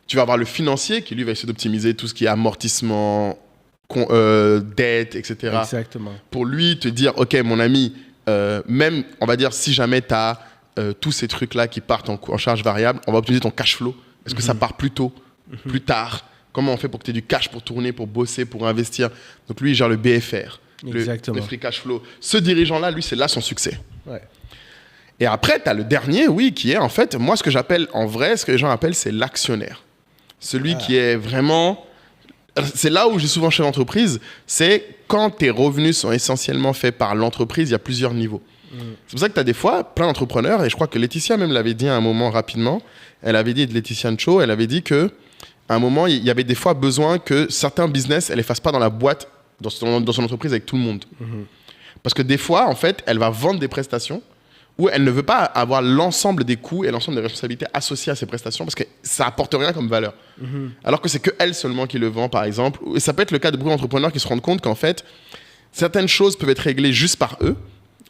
Speaker 2: Tu vas avoir le financier qui lui va essayer d'optimiser tout ce qui est amortissement, dette, etc.
Speaker 1: Exactement.
Speaker 2: Pour lui te dire, ok mon ami, même on va dire si jamais tu as tous ces trucs-là qui partent en charge variable, on va optimiser ton cash flow. Est-ce que ça part plus tôt, plus tard? Comment on fait pour que tu aies du cash pour tourner, pour bosser, pour investir? Donc lui, il gère le BFR, le free cash flow. Ce dirigeant-là, lui, c'est là son succès.
Speaker 1: Ouais.
Speaker 2: Et après, tu as le dernier, oui, qui est en fait, moi, ce que j'appelle, en vrai, ce que les gens appellent, c'est l'actionnaire. Celui qui est vraiment c'est là où j'ai souvent chez l'entreprise, c'est quand tes revenus sont essentiellement faits par l'entreprise, il y a plusieurs niveaux. C'est pour ça que tu as des fois plein d'entrepreneurs, et je crois que Laetitia même l'avait dit à un moment rapidement, elle avait dit, de Laetitia Ncho, elle avait dit qu'à un moment, il y avait des fois besoin que certains business, elle les fasse pas dans la boîte, dans son entreprise avec tout le monde. Parce que des fois, en fait, elle va vendre des prestations où elle ne veut pas avoir l'ensemble des coûts et l'ensemble des responsabilités associées à ces prestations parce que ça apporte rien comme valeur. Alors que c'est que elle seulement qui le vend, par exemple. Et ça peut être le cas de beaucoup d'entrepreneurs qui se rendent compte qu'en fait, certaines choses peuvent être réglées juste par eux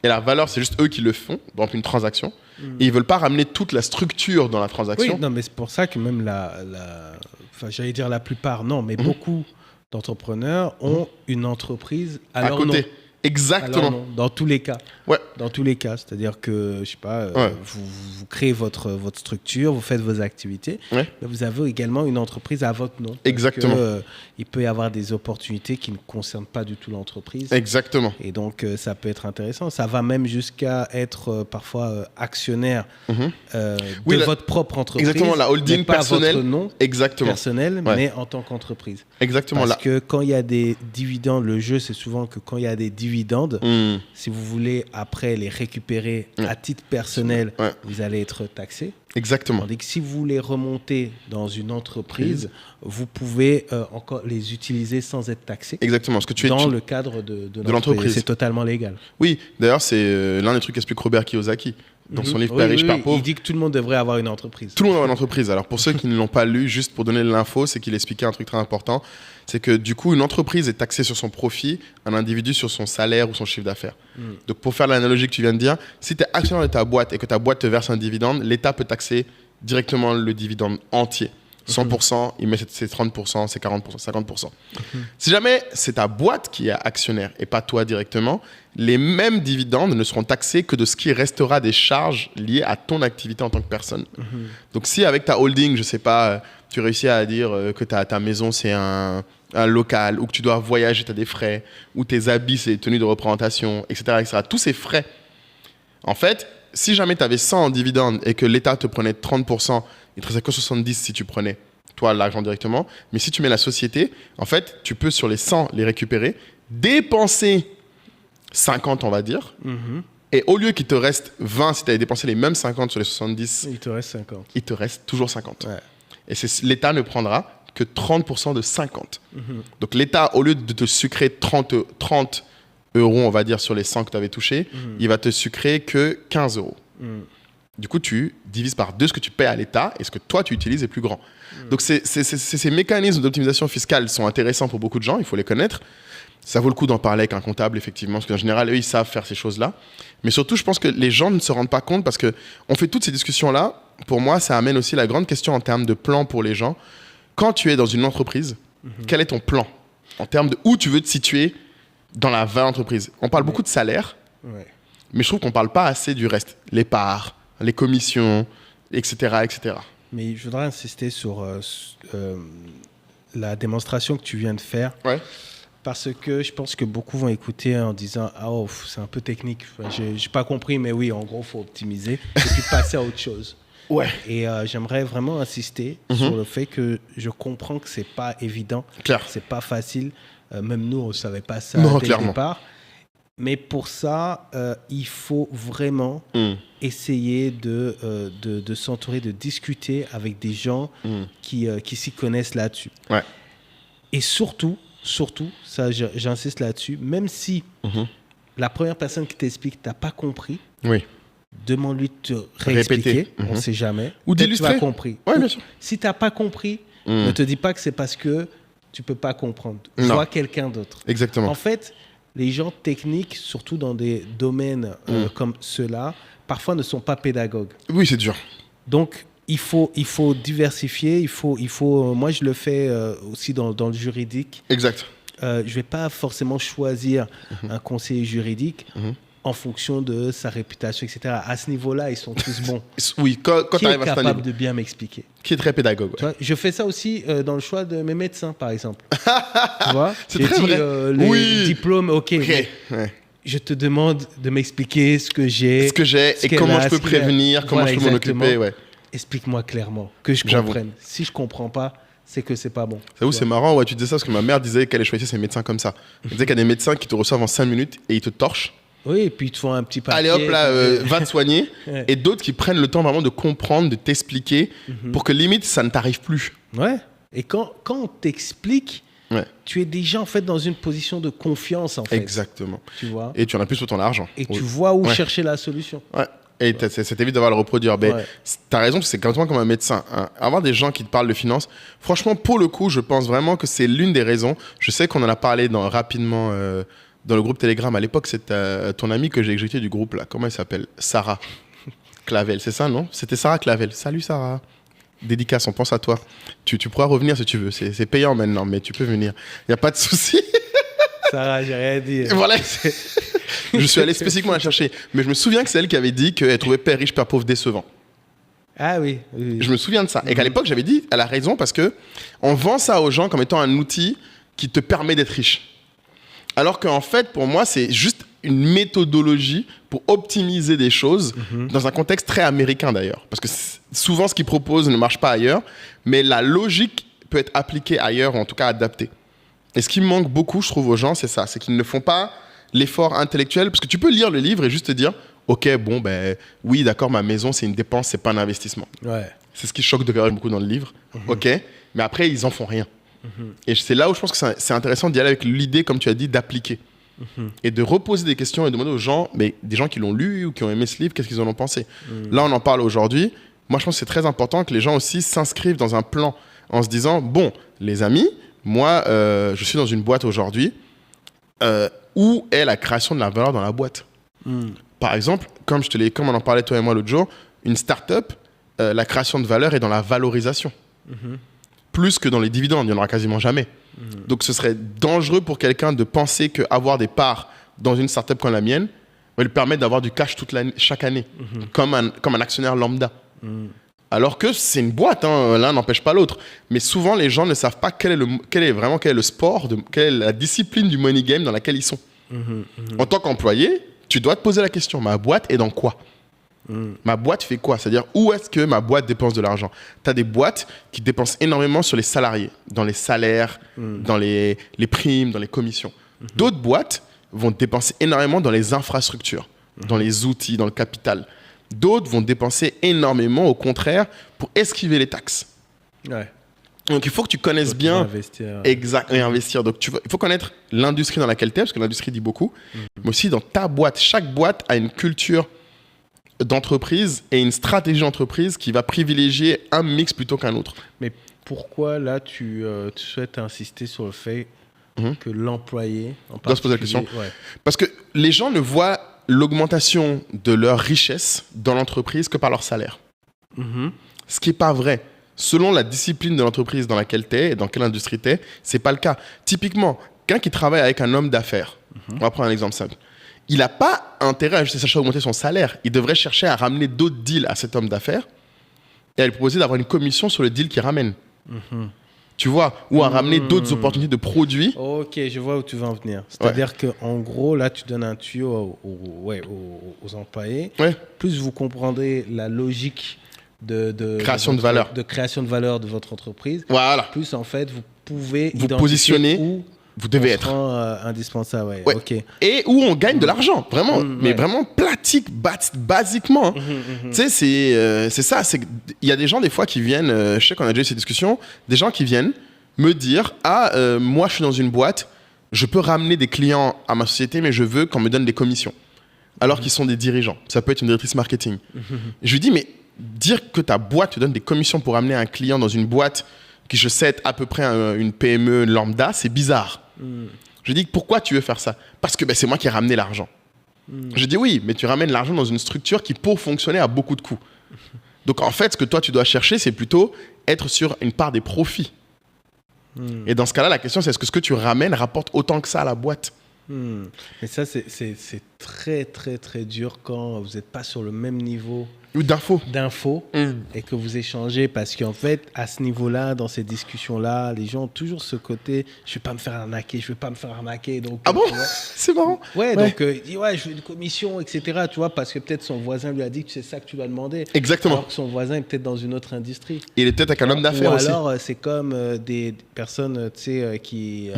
Speaker 2: et la valeur, c'est juste eux qui le font, dans une transaction. Et ils veulent pas ramener toute la structure dans la transaction.
Speaker 1: Oui, non, mais c'est pour ça que même enfin, j'allais dire la plupart, non, mais beaucoup d'entrepreneurs ont une entreprise à leur
Speaker 2: côté.
Speaker 1: nom.
Speaker 2: Exactement.
Speaker 1: Alors, dans tous les cas.
Speaker 2: Ouais.
Speaker 1: Dans tous les cas. C'est-à-dire que, je sais pas, vous créez votre structure, vous faites vos activités, mais vous avez également une entreprise à votre nom.
Speaker 2: Exactement.
Speaker 1: Parce que, il peut y avoir des opportunités qui ne concernent pas du tout l'entreprise.
Speaker 2: Exactement.
Speaker 1: Et donc, ça peut être intéressant. Ça va même jusqu'à être parfois actionnaire de votre propre entreprise.
Speaker 2: Exactement, la holding personnelle.
Speaker 1: Votre nom personnel, mais en tant qu'entreprise.
Speaker 2: Exactement.
Speaker 1: Parce que quand il y a des dividendes, le jeu, c'est souvent que quand il y a des dividendes, si vous voulez après les récupérer à titre personnel, vous allez être taxé.
Speaker 2: Exactement.
Speaker 1: Tandis que si vous les remontez dans une entreprise, vous pouvez encore les utiliser sans être taxé.
Speaker 2: Exactement. Ce que tu
Speaker 1: dans le cadre de l'entreprise. C'est totalement légal.
Speaker 2: Oui, d'ailleurs, c'est l'un des trucs qu'explique Robert Kiyosaki dans son livre Père riche, Père pauvre.
Speaker 1: Il dit que tout le monde devrait avoir une entreprise.
Speaker 2: Tout le monde doit avoir une entreprise. Alors pour ceux qui ne l'ont pas lu, juste pour donner l'info, c'est qu'il expliquait un truc très important. C'est que du coup, une entreprise est taxée sur son profit, un individu sur son salaire ou son chiffre d'affaires. Donc pour faire l'analogie que tu viens de dire, si tu es actionnaire de ta boîte et que ta boîte te verse un dividende, l'État peut taxer directement le dividende entier. 100%, il met ses 30%, ses 40%, 50%. Si jamais c'est ta boîte qui est actionnaire et pas toi directement, les mêmes dividendes ne seront taxés que de ce qui restera des charges liées à ton activité en tant que personne. Donc si avec ta holding, je sais pas, tu réussis à dire que ta maison c'est un local, ou que tu dois voyager, tu as des frais, ou tes habits c'est des tenues de représentation, etc., etc. Tous ces frais, en fait, si jamais tu avais 100 en dividendes et que l'État te prenait 30%, il te restait que 70 si tu prenais, toi, l'argent directement. Mais si tu mets la société, en fait, tu peux sur les 100 les récupérer, dépenser 50, on va dire. Et au lieu qu'il te reste 20, si tu avais dépensé les mêmes 50 sur les 70,
Speaker 1: il te reste 50.
Speaker 2: Il te reste toujours 50. Et l'État ne prendra que 30% de 50. Donc l'État, au lieu de te sucrer 30 euros, on va dire, sur les 100 que tu avais touchés, il va te sucrer que 15 euros. Du coup, tu divises par 2 ce que tu paies à l'État et ce que toi, tu utilises est plus grand. Donc, ces mécanismes d'optimisation fiscale sont intéressants pour beaucoup de gens, il faut les connaître. Ça vaut le coup d'en parler avec un comptable, effectivement, parce qu'en général, eux, ils savent faire ces choses-là. Mais surtout, je pense que les gens ne se rendent pas compte parce qu'on fait toutes ces discussions-là. Pour moi, ça amène aussi la grande question en termes de plan pour les gens. Quand tu es dans une entreprise, quel est ton plan en termes de où tu veux te situer dans la vraie entreprise? On parle beaucoup de salaire, mais je trouve qu'on ne parle pas assez du reste. Les parts, les commissions, etc., etc.
Speaker 1: Mais je voudrais insister sur la démonstration que tu viens de faire. Parce que je pense que beaucoup vont écouter en disant « Ah, oh, c'est un peu technique. J'ai pas compris, mais oui, en gros, il faut optimiser. » Et puis passer à autre chose. Et j'aimerais vraiment insister sur le fait que je comprends que c'est pas évident. C'est pas facile. Même nous, on ne savait pas ça dès le départ. Mais pour ça, il faut vraiment essayer de s'entourer, de discuter avec des gens qui s'y connaissent là-dessus. Et surtout, ça j'insiste là-dessus, même si la première personne qui t'explique, tu n'as pas compris, demande-lui de te réexpliquer, on ne sait jamais.
Speaker 2: Ou d'illustrer.
Speaker 1: Tu as compris.
Speaker 2: Bien sûr.
Speaker 1: Si tu n'as pas compris, ne te dis pas que c'est parce que tu ne peux pas comprendre. Vois quelqu'un d'autre.
Speaker 2: Exactement.
Speaker 1: En fait, les gens techniques, surtout dans des domaines comme ceux-là, parfois ne sont pas pédagogues.
Speaker 2: Oui, c'est dur.
Speaker 1: Donc, il faut diversifier. Moi, je le fais aussi dans le juridique.
Speaker 2: Exact.
Speaker 1: Je ne vais pas forcément choisir un conseiller juridique en fonction de sa réputation, etc. À ce niveau-là, ils sont tous bons.
Speaker 2: Oui, quand
Speaker 1: qui est capable de bien m'expliquer.
Speaker 2: Qui est très pédagogue.
Speaker 1: Tu vois, je fais ça aussi dans le choix de mes médecins, par exemple. Tu vois,
Speaker 2: c'est très vrai.
Speaker 1: Le diplôme, ok. Je te demande de m'expliquer ce que j'ai.
Speaker 2: Et comment je peux prévenir, comment je peux m'en occuper.
Speaker 1: Explique-moi clairement, que je comprenne. Si je ne comprends pas, c'est que c'est pas bon.
Speaker 2: C'est où c'est marrant, ouais, tu disais ça parce que ma mère disait qu'elle choisissait ses médecins comme ça. Elle disait qu'il y a des médecins qui te reçoivent en 5 minutes et ils te torchent.
Speaker 1: Oui, et puis ils te font un petit papier.
Speaker 2: Allez hop là, va te soigner. Ouais. Et d'autres qui prennent le temps vraiment de comprendre, de t'expliquer pour que limite ça ne t'arrive plus.
Speaker 1: Ouais. Et quand on t'explique, tu es déjà en fait dans une position de confiance en fait.
Speaker 2: Exactement.
Speaker 1: Tu vois.
Speaker 2: Et tu en as plus sur ton argent.
Speaker 1: Et tu vois où chercher la solution.
Speaker 2: Ouais. Et c'est évite d'avoir à le reproduire. Mais t'as raison, c'est comme un médecin. Hein. Avoir des gens qui te parlent de finances, franchement, pour le coup, je pense vraiment que c'est l'une des raisons. Je sais qu'on en a parlé rapidement dans le groupe Telegram. À l'époque, c'est ton ami que j'ai éjecté du groupe, là. Comment elle s'appelle? Sarah Clavel, c'est ça, non? C'était Sarah Clavel. Salut Sarah. Dédicace, on pense à toi. Tu pourras revenir si tu veux. C'est payant maintenant, mais tu peux venir. Il n'y a pas de souci.
Speaker 1: Sarah, j'ai rien dit.
Speaker 2: Voilà. Je suis allé spécifiquement la chercher. Mais je me souviens que c'est elle qui avait dit qu'elle trouvait Père riche, Père pauvre décevant.
Speaker 1: Ah oui.
Speaker 2: Je me souviens de ça. Et qu'à l'époque, j'avais dit, elle a raison parce qu'on vend ça aux gens comme étant un outil qui te permet d'être riche. Alors qu'en fait, pour moi, c'est juste une méthodologie pour optimiser des choses dans un contexte très américain d'ailleurs. Parce que souvent, ce qu'ils proposent ne marche pas ailleurs, mais la logique peut être appliquée ailleurs ou en tout cas adaptée. Et ce qui me manque beaucoup, je trouve, aux gens, c'est ça. C'est qu'ils ne font pas l'effort intellectuel. Parce que tu peux lire le livre et juste te dire « Ok, bon, ben oui, d'accord, ma maison, c'est une dépense, c'est pas un investissement. Ouais. » C'est ce qui choque de Garage beaucoup dans le livre. Ok, mais après, ils en font rien. Et c'est là où je pense que c'est intéressant d'y aller avec l'idée, comme tu as dit, d'appliquer. Et de reposer des questions et demander aux gens, mais des gens qui l'ont lu ou qui ont aimé ce livre, qu'est-ce qu'ils en ont pensé. Là, on en parle aujourd'hui. Moi, je pense que c'est très important que les gens aussi s'inscrivent dans un plan en se disant « Bon, les amis, moi, je suis dans une boîte aujourd'hui. Où est la création de la valeur dans la boîte ?» Par exemple, comme on en parlait toi et moi l'autre jour, une start-up, la création de valeur est dans la valorisation. Plus que dans les dividendes, il n'y en aura quasiment jamais. Donc ce serait dangereux pour quelqu'un de penser qu'avoir des parts dans une start-up comme la mienne va lui permettre d'avoir du cash chaque année, comme un actionnaire lambda. Alors que c'est une boîte, hein, l'un n'empêche pas l'autre. Mais souvent, les gens ne savent pas quel est le sport, quelle est la discipline du money game dans laquelle ils sont. En tant qu'employé, tu dois te poser la question, ma boîte est dans quoi ? Ma boîte fait quoi? C'est-à-dire, où est-ce que ma boîte dépense de l'argent? Tu as des boîtes qui dépensent énormément sur les salariés, dans les salaires, dans les primes, dans les commissions. D'autres boîtes vont dépenser énormément dans les infrastructures, dans les outils, dans le capital. D'autres vont dépenser énormément, au contraire, pour esquiver les taxes. Ouais. Donc, il faut que tu connaisses bien...
Speaker 1: Investir.
Speaker 2: Exact, et investir. Donc, il faut connaître l'industrie dans laquelle tu es, parce que l'industrie dit beaucoup, mais aussi dans ta boîte. Chaque boîte a une culture d'entreprise et une stratégie d'entreprise qui va privilégier un mix plutôt qu'un autre.
Speaker 1: Mais pourquoi, là, tu souhaites insister sur le fait que l'employé...
Speaker 2: doit se poser la question. Ouais. Parce que les gens ne voient l'augmentation de leur richesse dans l'entreprise que par leur salaire. Ce qui n'est pas vrai. Selon la discipline de l'entreprise dans laquelle tu es et dans quelle industrie tu es, ce n'est pas le cas. Typiquement, quelqu'un qui travaille avec un homme d'affaires, on va prendre un exemple simple, il n'a pas intérêt à chercher à augmenter son salaire. Il devrait chercher à ramener d'autres deals à cet homme d'affaires et à lui proposer d'avoir une commission sur le deal qu'il ramène. Tu vois, ou à ramener d'autres opportunités de produits.
Speaker 1: Ok, je vois où tu veux en venir. C'est-à-dire qu'en gros, là, tu donnes un tuyau aux employés. Ouais. Plus vous comprendrez la logique de
Speaker 2: création de valeur.
Speaker 1: De création de valeur de votre entreprise.
Speaker 2: Voilà.
Speaker 1: Plus, en fait, vous pouvez
Speaker 2: vous positionner où vous devez être
Speaker 1: indispensable. Ouais. Okay.
Speaker 2: Et où on gagne de l'argent, vraiment, mais vraiment basiquement. Tu sais, c'est ça. Il y a des gens, des fois, qui viennent, je sais qu'on a déjà eu ces discussions, des gens qui viennent me dire moi, je suis dans une boîte, je peux ramener des clients à ma société, mais je veux qu'on me donne des commissions. Alors qu'ils sont des dirigeants. Ça peut être une directrice marketing. Je lui dis, mais dire que ta boîte te donne des commissions pour amener un client dans une boîte qui, je sais, à peu près une PME lambda, c'est bizarre. Je dis, pourquoi tu veux faire ça? Parce que c'est moi qui ai ramené l'argent. Je dis, oui, mais tu ramènes l'argent dans une structure qui, pour fonctionner, a beaucoup de coûts. Donc, en fait, ce que toi, tu dois chercher, c'est plutôt être sur une part des profits. Et dans ce cas-là, la question, c'est est-ce que ce que tu ramènes rapporte autant que ça à la boîte?
Speaker 1: Mais ça, c'est très, très, très dur quand vous n'êtes pas sur le même niveau
Speaker 2: Ou d'infos.
Speaker 1: Et que vous échangez, parce qu'en fait, à ce niveau-là, dans ces discussions-là, les gens ont toujours ce côté, je vais pas me faire arnaquer. Donc,
Speaker 2: ah bon? C'est marrant.
Speaker 1: Ouais, donc il dit, je veux une commission, etc. Tu vois, parce que peut-être son voisin lui a dit que c'est ça que tu vas demander.
Speaker 2: Exactement.
Speaker 1: Alors que son voisin est peut-être dans une autre industrie.
Speaker 2: Il est peut-être avec un homme d'affaires aussi.
Speaker 1: Ou alors, c'est comme des personnes, qui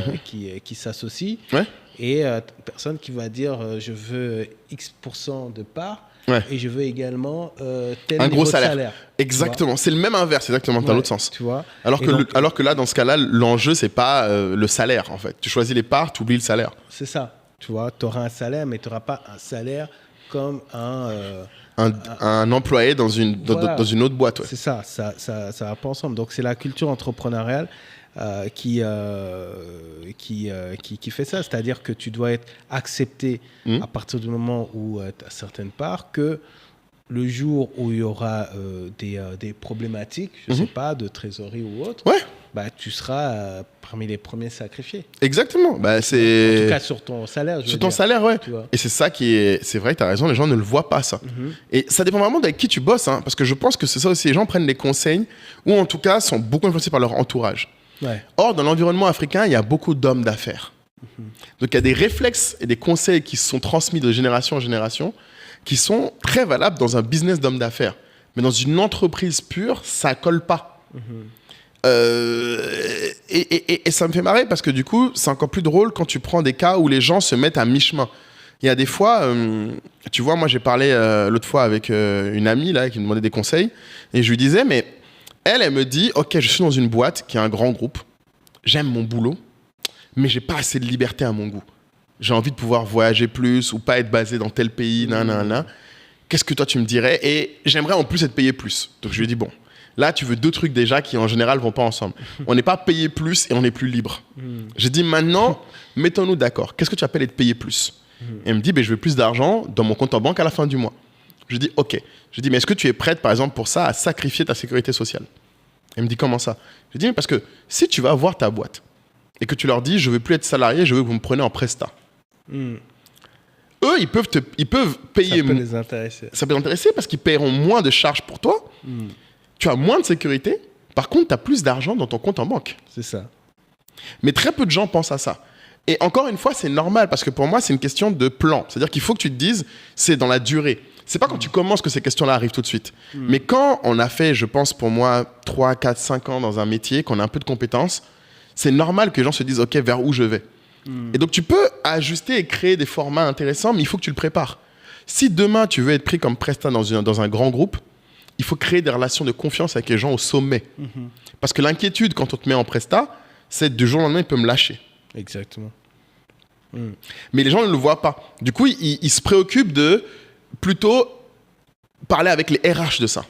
Speaker 1: s'associent.
Speaker 2: Ouais.
Speaker 1: Et personne qui va dire, je veux X% de part.
Speaker 2: Ouais.
Speaker 1: Et je veux également tel
Speaker 2: un
Speaker 1: niveau
Speaker 2: gros salaire.
Speaker 1: de salaire.
Speaker 2: Exactement. C'est le même inverse, exactement, dans l'autre sens.
Speaker 1: Tu vois.
Speaker 2: Alors que là, dans ce cas-là, l'enjeu, c'est pas le salaire, en fait. Tu choisis les parts, tu oublies le salaire.
Speaker 1: C'est ça. Tu vois, tu auras un salaire, mais tu n'auras pas un salaire comme
Speaker 2: un employé dans une autre boîte. Ouais.
Speaker 1: C'est ça va pas ensemble. Donc, c'est la culture entrepreneuriale qui fait ça, c'est-à-dire que tu dois être accepté à partir du moment où tu as certaines parts, que le jour où il y aura des problématiques, je ne sais pas, de trésorerie ou autre, tu seras parmi les premiers sacrifiés.
Speaker 2: Exactement. En
Speaker 1: tout cas, sur ton salaire.
Speaker 2: Sur ton salaire, ouais. Et c'est ça c'est vrai, tu as raison, les gens ne le voient pas, ça. Et ça dépend vraiment avec qui tu bosses, hein, parce que je pense que c'est ça aussi, les gens prennent des conseils, ou en tout cas sont beaucoup influencés par leur entourage.
Speaker 1: Ouais.
Speaker 2: Or, dans l'environnement africain, il y a beaucoup d'hommes d'affaires. Donc, il y a des réflexes et des conseils qui se sont transmis de génération en génération qui sont très valables dans un business d'homme d'affaires. Mais dans une entreprise pure, ça ne colle pas. Et ça me fait marrer parce que du coup, c'est encore plus drôle quand tu prends des cas où les gens se mettent à mi-chemin. Il y a des fois, tu vois, moi j'ai parlé l'autre fois avec une amie là, qui me demandait des conseils et je lui disais, mais elle me dit, ok, je suis dans une boîte qui est un grand groupe, j'aime mon boulot, mais j'ai pas assez de liberté à mon goût. J'ai envie de pouvoir voyager plus ou pas être basé dans tel pays, Qu'est-ce que toi tu me dirais? Et j'aimerais en plus être payé plus. Donc je lui ai dit, bon, là tu veux deux trucs déjà qui en général vont pas ensemble. On n'est pas payé plus et on n'est plus libre. J'ai dit, maintenant, mettons-nous d'accord. Qu'est-ce que tu appelles être payé plus? Et elle me dit, je veux plus d'argent dans mon compte en banque à la fin du mois. Je dis, ok. Je dis, mais est-ce que tu es prête, par exemple, pour ça, à sacrifier ta sécurité sociale? Elle me dit, comment ça? Je dis, mais parce que si tu vas voir ta boîte et que tu leur dis, je veux plus être salarié, je veux que vous me preniez en prestat. Eux, ils peuvent payer.
Speaker 1: Ça peut les intéresser.
Speaker 2: Ça peut les intéresser parce qu'ils paieront moins de charges pour toi. Tu as moins de sécurité. Par contre, tu as plus d'argent dans ton compte en banque.
Speaker 1: C'est ça.
Speaker 2: Mais très peu de gens pensent à ça. Et encore une fois, c'est normal parce que pour moi, c'est une question de plan. C'est-à-dire qu'il faut que tu te dises, c'est dans la durée. C'est pas quand tu commences que ces questions-là arrivent tout de suite. Mais quand on a fait, je pense pour moi, 3, 4, 5 ans dans un métier, qu'on a un peu de compétences, c'est normal que les gens se disent, OK, vers où je vais? Et donc, tu peux ajuster et créer des formats intéressants, mais il faut que tu le prépares. Si demain, tu veux être pris comme prestat dans un grand groupe, il faut créer des relations de confiance avec les gens au sommet. Parce que l'inquiétude, quand on te met en prestat, c'est du jour au lendemain, il peut me lâcher.
Speaker 1: Exactement.
Speaker 2: Mais les gens ne le voient pas. Du coup, ils se préoccupent de plutôt parler avec les RH de ça.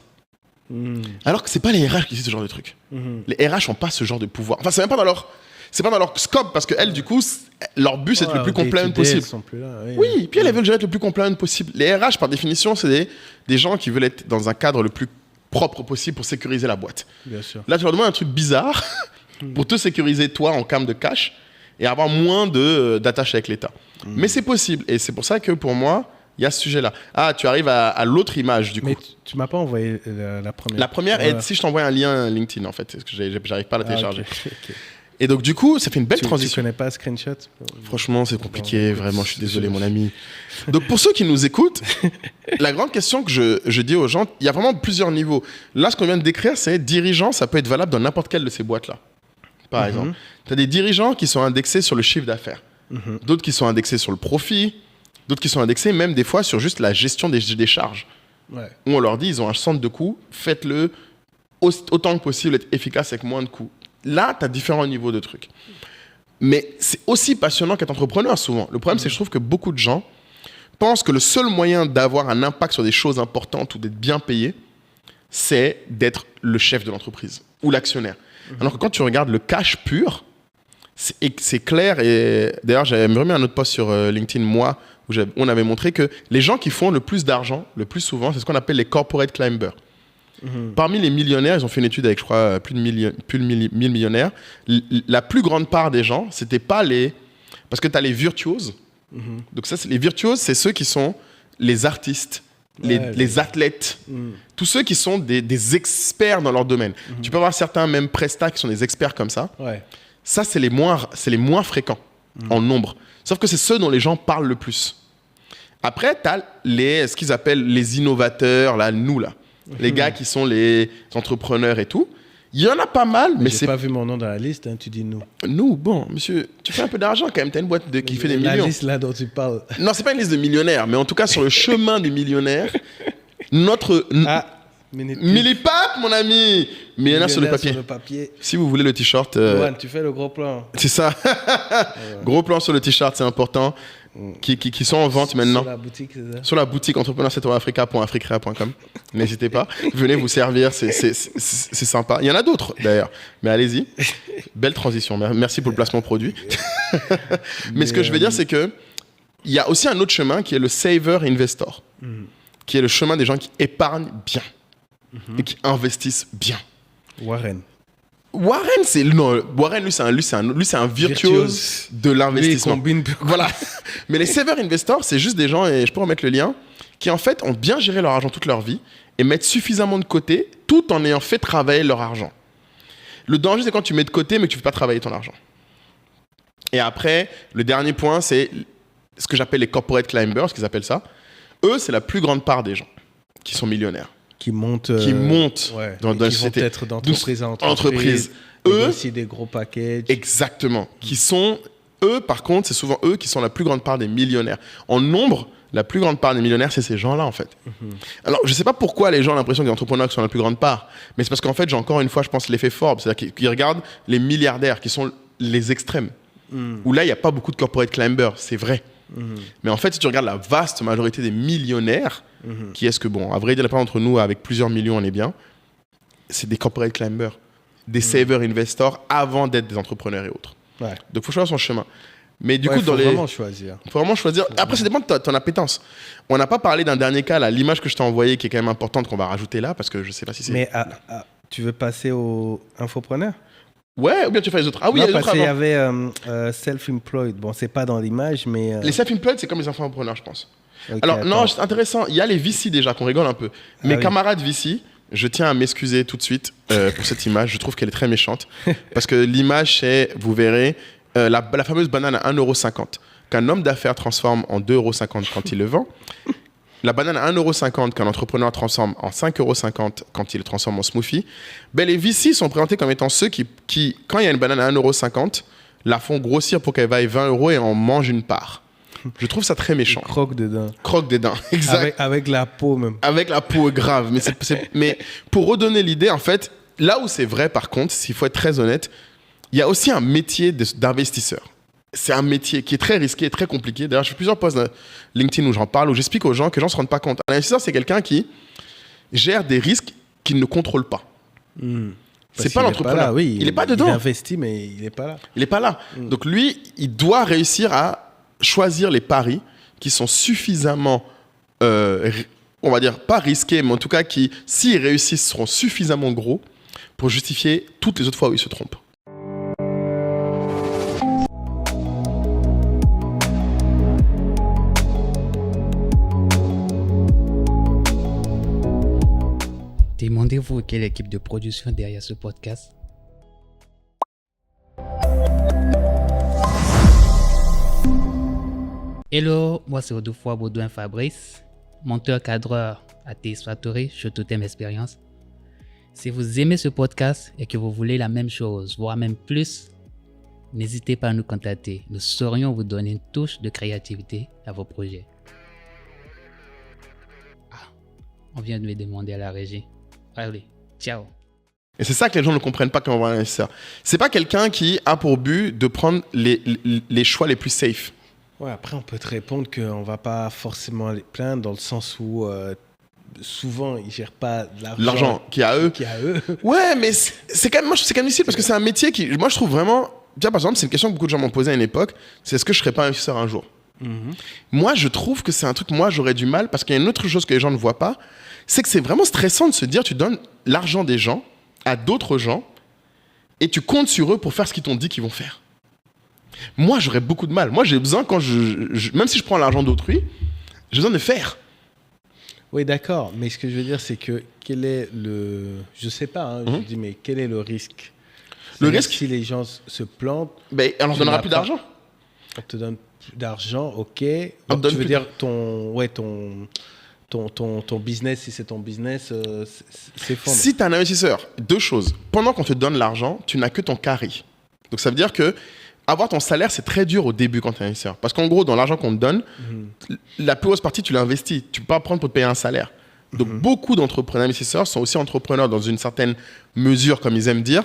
Speaker 2: Alors que ce n'est pas les RH qui disent ce genre de trucs. Les RH n'ont pas ce genre de pouvoir. Enfin, c'est même pas dans leur scope, parce qu'elles, du coup, leur but, c'est d'être le plus compliant possible.
Speaker 1: Elles sont plus là,
Speaker 2: oui, puis elles veulent être le plus compliant possible. Les RH, par définition, c'est des gens qui veulent être dans un cadre le plus propre possible pour sécuriser la boîte.
Speaker 1: Bien sûr.
Speaker 2: Là, tu leur demandes un truc bizarre pour te sécuriser, toi, en termes de cash, et avoir moins d'attache avec l'État. Mais c'est possible. Et c'est pour ça que, pour moi, il y a ce sujet-là. Ah, tu arrives à l'autre image, du coup.
Speaker 1: Mais tu m'as pas envoyé la première.
Speaker 2: La première, est si je t'envoie un lien LinkedIn, en fait, parce que j'arrive pas à la télécharger.
Speaker 1: Okay.
Speaker 2: Et donc, du coup, ça fait une belle transition.
Speaker 1: Tu connais pas Screenshot?
Speaker 2: Franchement, c'est compliqué. Vraiment, je suis désolé, mon ami. Donc, pour ceux qui nous écoutent, la grande question que je dis aux gens, il y a vraiment plusieurs niveaux. Là, ce qu'on vient de décrire, c'est dirigeant, ça peut être valable dans n'importe quelle de ces boîtes-là. Par exemple, tu as des dirigeants qui sont indexés sur le chiffre d'affaires. D'autres qui sont indexés sur le profit. D'autres qui sont indexés même des fois sur juste la gestion des charges. Ouais. Où on leur dit, ils ont un centre de coûts, faites-le autant que possible, être efficace avec moins de coûts. Là, tu as différents niveaux de trucs. Mais c'est aussi passionnant qu'être entrepreneur souvent. Le problème, c'est que je trouve que beaucoup de gens pensent que le seul moyen d'avoir un impact sur des choses importantes ou d'être bien payé, c'est d'être le chef de l'entreprise ou l'actionnaire. Alors que quand tu regardes le cash pur, c'est clair. Et d'ailleurs, j'avais remis un autre post sur LinkedIn, moi, où on avait montré que les gens qui font le plus d'argent, le plus souvent, c'est ce qu'on appelle les corporate climbers. Parmi les millionnaires, ils ont fait une étude avec, je crois, plus de 1000 millionnaires. La plus grande part des gens, c'était pas les... Parce que tu as les virtuoses. Donc ça, les virtuoses, c'est ceux qui sont les artistes, les athlètes, tous ceux qui sont des experts dans leur domaine. Tu peux avoir certains même prestats qui sont des experts comme ça.
Speaker 1: Ouais.
Speaker 2: Ça, c'est les moins fréquents en nombre. Sauf que c'est ceux dont les gens parlent le plus. Après, tu as ce qu'ils appellent les innovateurs, là, nous, là. Les gars qui sont les entrepreneurs et tout. Il y en a pas mal, mais
Speaker 1: j'ai pas vu mon nom dans la liste, hein, tu dis nous.
Speaker 2: Nous, bon, monsieur, tu fais un peu d'argent quand même, tu as une boîte qui fait des millions.
Speaker 1: La liste là dont tu parles.
Speaker 2: Non, c'est pas une liste de millionnaires, mais en tout cas, sur le chemin des millionnaires, Millipap, mon ami. Millionnaire sur le papier. Si vous voulez le t-shirt...
Speaker 1: tu fais le gros plan.
Speaker 2: C'est ça. Gros plan sur le t-shirt, c'est important. Qui sont en vente maintenant.
Speaker 1: Sur la boutique, c'est ça.
Speaker 2: Sur la boutique entrepreneur7africa.africrea.com. N'hésitez pas. Venez vous servir, c'est sympa. Il y en a d'autres d'ailleurs, mais allez-y. Belle transition. Merci pour le placement produit. Mais ce que je veux dire, c'est que il y a aussi un autre chemin qui est le saver investor, qui est le chemin des gens qui épargnent bien et qui investissent bien.
Speaker 1: Warren,
Speaker 2: lui, c'est un virtuose de l'investissement.
Speaker 1: Lui, il combine.
Speaker 2: Voilà. Mais les saver investors, c'est juste des gens, et je peux remettre le lien, qui en fait ont bien géré leur argent toute leur vie et mettent suffisamment de côté tout en ayant fait travailler leur argent. Le danger, c'est quand tu mets de côté mais que tu ne fais pas travailler ton argent. Et après, le dernier point, c'est ce que j'appelle les corporate climbers, ce qu'ils appellent ça. Eux, c'est la plus grande part des gens qui sont millionnaires.
Speaker 1: Qui montent
Speaker 2: dans la société.
Speaker 1: Vont être d'entreprise en entreprise.
Speaker 2: Eux,
Speaker 1: aussi des gros packages.
Speaker 2: Exactement. Qui sont, eux, par contre, c'est souvent eux qui sont la plus grande part des millionnaires. En nombre, la plus grande part des millionnaires, c'est ces gens-là, en fait. Alors, je ne sais pas pourquoi les gens ont l'impression que les entrepreneurs sont la plus grande part, mais c'est parce qu'en fait, j'ai encore une fois, je pense, l'effet Forbes, c'est-à-dire qu'ils regardent les milliardaires, qui sont les extrêmes, où là, il n'y a pas beaucoup de corporate climbers, c'est vrai. Mais en fait, si tu regardes la vaste majorité des millionnaires, qui est-ce que, bon, à vrai dire, la part d'entre nous, avec plusieurs millions, on est bien, c'est des corporate climbers, des saver investors avant d'être des entrepreneurs et autres. Ouais. Donc, il faut choisir son chemin. Mais du coup,
Speaker 1: faut vraiment choisir.
Speaker 2: Il faut vraiment choisir. Après, ça dépend de ton appétence. On n'a pas parlé d'un dernier cas, là, l'image que je t'ai envoyée, qui est quand même importante, qu'on va rajouter là, parce que je ne sais pas si c'est...
Speaker 1: Mais tu veux passer au infopreneur ?
Speaker 2: Ouais, ou bien tu fais les autres. Ah oui, il y a les autres avant.
Speaker 1: Il y avait self-employed. Bon, c'est pas dans l'image, mais...
Speaker 2: Les self-employed, c'est comme les infopreneurs, je pense. Okay, alors, non, c'est intéressant. Il y a les VC déjà, qu'on rigole un peu. Mes camarades VC, je tiens à m'excuser tout de suite pour cette image. Je trouve qu'elle est très méchante. Parce que l'image, c'est, vous verrez, la fameuse banane à 1,50 € qu'un homme d'affaires transforme en 2,50 € quand il le vend. La banane à 1,50 € qu'un entrepreneur transforme en 5,50 € quand il le transforme en smoothie. Ben, les VC sont présentés comme étant ceux qui, quand il y a une banane à 1,50 €, la font grossir pour qu'elle vaille 20 € et en mangent une part. Je trouve ça très méchant.
Speaker 1: Croque dedans.
Speaker 2: Croque dedans, exact.
Speaker 1: Avec la peau même.
Speaker 2: Avec la peau grave. Mais pour redonner l'idée, en fait, là où c'est vrai par contre, s'il faut être très honnête, il y a aussi un métier d'investisseur. C'est un métier qui est très risqué et très compliqué. D'ailleurs, je fais plusieurs posts LinkedIn où j'en parle, où j'explique aux gens que les gens ne se rendent pas compte. Un investisseur, c'est quelqu'un qui gère des risques qu'il ne contrôle pas. C'est pas l'entrepreneur.
Speaker 1: Oui,
Speaker 2: il n'est pas dedans.
Speaker 1: Il investit, mais il n'est pas là.
Speaker 2: Il n'est pas là. Donc lui, il doit réussir à choisir les paris qui sont suffisamment, on va dire, pas risqués, mais en tout cas qui, s'ils réussissent, seront suffisamment gros pour justifier toutes les autres fois où ils se trompent.
Speaker 3: Demandez-vous quelle équipe de production derrière ce podcast. Hello, moi c'est Audoufois Baudouin Fabrice, monteur-cadreur à TS Factory, je Totem Expérience. Si vous aimez ce podcast et que vous voulez la même chose, voire même plus, n'hésitez pas à nous contacter. Nous saurions vous donner une touche de créativité à vos projets. On vient de me demander à la régie. Allez, ciao.
Speaker 2: Et c'est ça que les gens ne comprennent pas quand on voit un investisseur. C'est pas quelqu'un qui a pour but de prendre les choix les plus safe.
Speaker 1: Ouais, après, on peut te répondre qu'on ne va pas forcément les plaindre dans le sens où souvent, ils ne gèrent pas
Speaker 2: l'argent qui est à eux. Ouais, mais c'est quand même, moi, je trouve que c'est quand même difficile parce que c'est un métier qui, moi, je trouve vraiment... Tiens, par exemple, c'est une question que beaucoup de gens m'ont posée à une époque, c'est est-ce que je ne serais pas investisseur un jour ? Moi, je trouve que c'est un truc, moi, j'aurais du mal parce qu'il y a une autre chose que les gens ne voient pas, c'est que c'est vraiment stressant de se dire, tu donnes l'argent des gens à d'autres gens et tu comptes sur eux pour faire ce qu'ils t'ont dit qu'ils vont faire. Moi, j'aurais beaucoup de mal. Moi, j'ai besoin, quand même si je prends l'argent d'autrui, j'ai besoin de faire.
Speaker 1: Oui, d'accord. Mais ce que je veux dire, c'est que quel est le... Je sais pas, hein, je dis, mais quel est le risque?
Speaker 2: Le risque,
Speaker 1: si les gens se plantent...
Speaker 2: Ben, on leur donnera plus d'argent.
Speaker 1: On te donne plus d'argent, ok.
Speaker 2: On te donne
Speaker 1: tu veux
Speaker 2: plus
Speaker 1: dire ton business, si c'est ton business, s'effondre.
Speaker 2: Si tu es un investisseur, deux choses. Pendant qu'on te donne l'argent, tu n'as que ton carry. Donc ça veut dire que avoir ton salaire, c'est très dur au début quand tu es investisseur. Parce qu'en gros, dans l'argent qu'on te donne, la plus grosse partie, tu l'investis. Tu ne peux pas prendre pour te payer un salaire. Donc beaucoup d'entrepreneurs investisseurs sont aussi entrepreneurs dans une certaine mesure, comme ils aiment dire,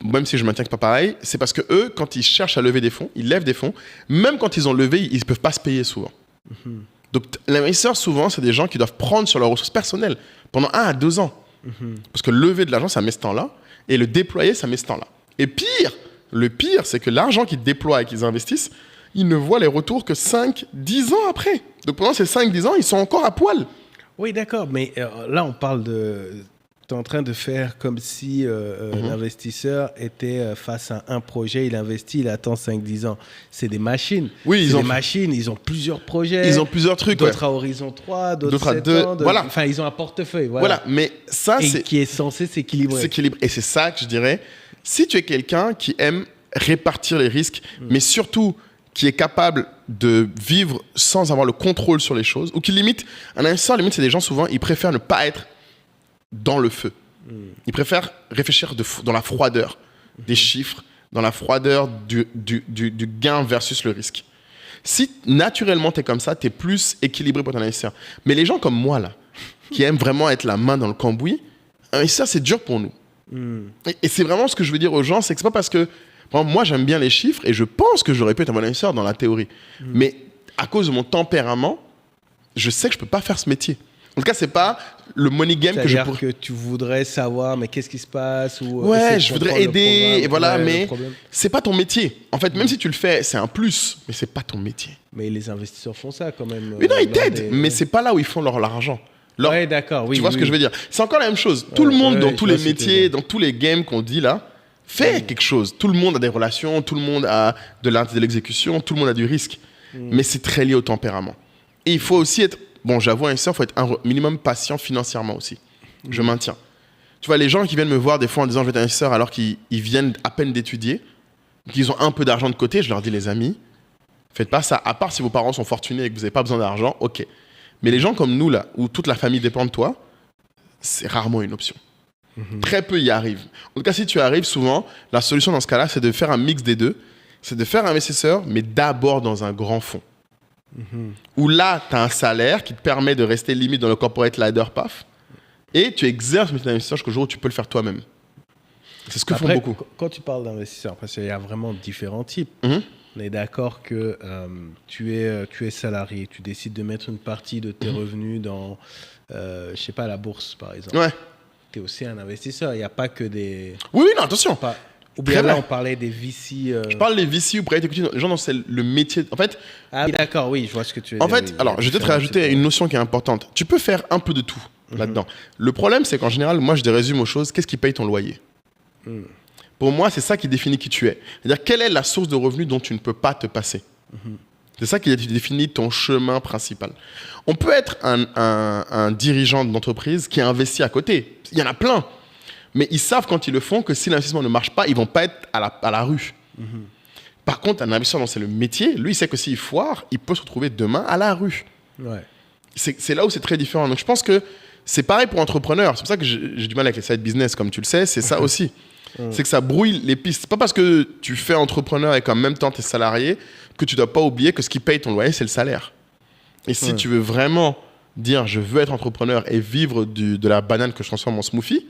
Speaker 2: même si je maintiens que ce n'est pas pareil. C'est parce que eux, quand ils cherchent à lever des fonds, ils lèvent des fonds. Même quand ils ont levé, ils ne peuvent pas se payer souvent. Donc l'investisseur, souvent, c'est des gens qui doivent prendre sur leurs ressources personnelles pendant 1 à 2 ans. Parce que lever de l'argent, ça met ce temps-là. Et le déployer, ça met ce temps-là. Et le pire, c'est que l'argent qu'ils déploient et qu'ils investissent, ils ne voient les retours que 5-10 ans après. Donc pendant ces 5-10 ans, ils sont encore à poil.
Speaker 1: Oui, d'accord. Mais là, on parle de... Tu es en train de faire comme si l'investisseur était face à un projet, il investit, il attend 5-10 ans. C'est des machines.
Speaker 2: Oui,
Speaker 1: ils ont plusieurs projets.
Speaker 2: Ils ont plusieurs trucs.
Speaker 1: D'autres à horizon 3, d'autres à 7 ans.
Speaker 2: Voilà.
Speaker 1: Enfin, ils ont un portefeuille.
Speaker 2: Voilà, mais ça, c'est...
Speaker 1: qui est censé s'équilibrer.
Speaker 2: Et c'est ça que je dirais. Si tu es quelqu'un qui aime répartir les risques, mais surtout qui est capable de vivre sans avoir le contrôle sur les choses, ou qui limite... Un investisseur, limite, c'est des gens, souvent, ils préfèrent ne pas être dans le feu. Ils préfèrent réfléchir dans la froideur des chiffres, dans la froideur du gain versus le risque. Si naturellement tu es comme ça, tu es plus équilibré pour ton investisseur. Mais les gens comme moi, là, qui aiment vraiment être la main dans le cambouis, ça, c'est dur pour nous. Et c'est vraiment ce que je veux dire aux gens, c'est que c'est pas parce que moi, j'aime bien les chiffres et je pense que j'aurais pu être un bon investisseur dans la théorie. Mais à cause de mon tempérament, je sais que je peux pas faire ce métier. En tout cas, c'est pas le money game que je pourrais...
Speaker 1: que tu voudrais savoir, mais qu'est-ce qui se passe ou
Speaker 2: ouais, je voudrais aider, et voilà,
Speaker 1: ouais,
Speaker 2: mais c'est pas ton métier. En fait, même si tu le fais, c'est un plus, mais c'est pas ton métier.
Speaker 1: Mais les investisseurs font ça quand même.
Speaker 2: Mais non, ils t'aident, mais c'est pas là où ils font leur argent.
Speaker 1: Ouais, d'accord, oui.
Speaker 2: Tu vois ce que je veux dire? C'est encore la même chose. Tout le monde, dans tous les métiers, dans tous les games qu'on dit là, fait quelque chose. Tout le monde a des relations, tout le monde a de l'exécution, tout le monde a du risque. Mais c'est très lié au tempérament. Et il faut aussi être... Bon, j'avoue, il faut être un minimum patient financièrement aussi. Je maintiens. Tu vois, les gens qui viennent me voir des fois en disant je vais être investisseur alors qu'ils viennent à peine d'étudier, qu'ils ont un peu d'argent de côté, je leur dis les amis, faites pas ça. À part si vos parents sont fortunés et que vous n'avez pas besoin d'argent, ok. Mais les gens comme nous là, où toute la famille dépend de toi, c'est rarement une option. Très peu y arrivent. En tout cas, si tu arrives souvent, la solution dans ce cas-là, c'est de faire un mix des deux. C'est de faire investisseur, mais d'abord dans un grand fonds. Où là, tu as un salaire qui te permet de rester limite dans le corporate ladder path et tu exerces le métier d'investisseur jusqu'au jour où tu peux le faire toi-même. C'est ce que font beaucoup.
Speaker 1: Quand tu parles d'investisseur, parce qu'il y a vraiment différents types. On est d'accord que tu es salarié, tu décides de mettre une partie de tes revenus dans, je sais pas, la bourse par exemple.
Speaker 2: Ouais.
Speaker 1: Tu es aussi un investisseur, il n'y a pas que des...
Speaker 2: Oui, non, attention.
Speaker 1: Ou bien là, on parlait des VC.
Speaker 2: Je parle des VC ou private equity, les gens dont c'est le métier. En fait.
Speaker 1: Ah oui, d'accord, oui, je vois ce que tu veux dire.
Speaker 2: En fait, alors, je vais peut-être rajouter une notion qui est importante. Tu peux faire un peu de tout là-dedans. Le problème, c'est qu'en général, moi, je résume aux choses. Qu'est-ce qui paye ton loyer? Pour moi, c'est ça qui définit qui tu es. C'est-à-dire, quelle est la source de revenus dont tu ne peux pas te passer? C'est ça qui définit ton chemin principal. On peut être un dirigeant d'entreprise qui investit à côté. Il y en a plein. Mais ils savent quand ils le font que si l'investissement ne marche pas, ils ne vont pas être à la rue. Par contre, un investisseur dont c'est le métier, lui, il sait que s'il foire, il peut se retrouver demain à la rue.
Speaker 1: Ouais.
Speaker 2: C'est là où c'est très différent. Donc, je pense que c'est pareil pour entrepreneurs. C'est pour ça que j'ai du mal avec les side business, comme tu le sais. C'est ça aussi. C'est que ça brouille les pistes. C'est pas parce que tu fais entrepreneur et qu'en même temps, tu es salarié que tu ne dois pas oublier que ce qui paye ton loyer, c'est le salaire. Et si tu veux vraiment dire « je veux être entrepreneur et vivre de la banane que je transforme en smoothie »,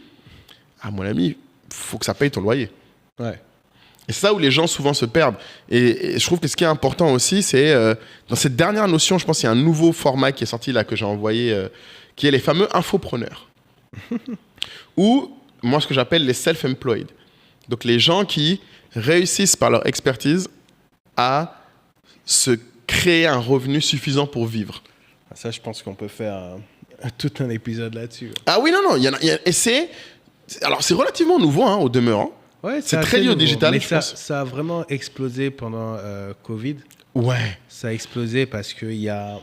Speaker 2: à mon ami, il faut que ça paye ton loyer.
Speaker 1: Ouais.
Speaker 2: Et c'est ça où les gens souvent se perdent. Et je trouve que ce qui est important aussi, c'est dans cette dernière notion, je pense qu'il y a un nouveau format qui est sorti là, que j'ai envoyé, qui est les fameux infopreneurs. Ou moi, ce que j'appelle les self-employed. Donc les gens qui réussissent par leur expertise à se créer un revenu suffisant pour vivre.
Speaker 1: Ça, je pense qu'on peut faire tout un épisode là-dessus.
Speaker 2: Ah oui, non, et c'est... Alors, c'est relativement nouveau, hein, au demeurant.
Speaker 1: Ouais,
Speaker 2: c'est très lié au digital,
Speaker 1: mais
Speaker 2: je pense.
Speaker 1: Ça a vraiment explosé pendant Covid.
Speaker 2: Ouais.
Speaker 1: Ça a explosé parce qu'il y a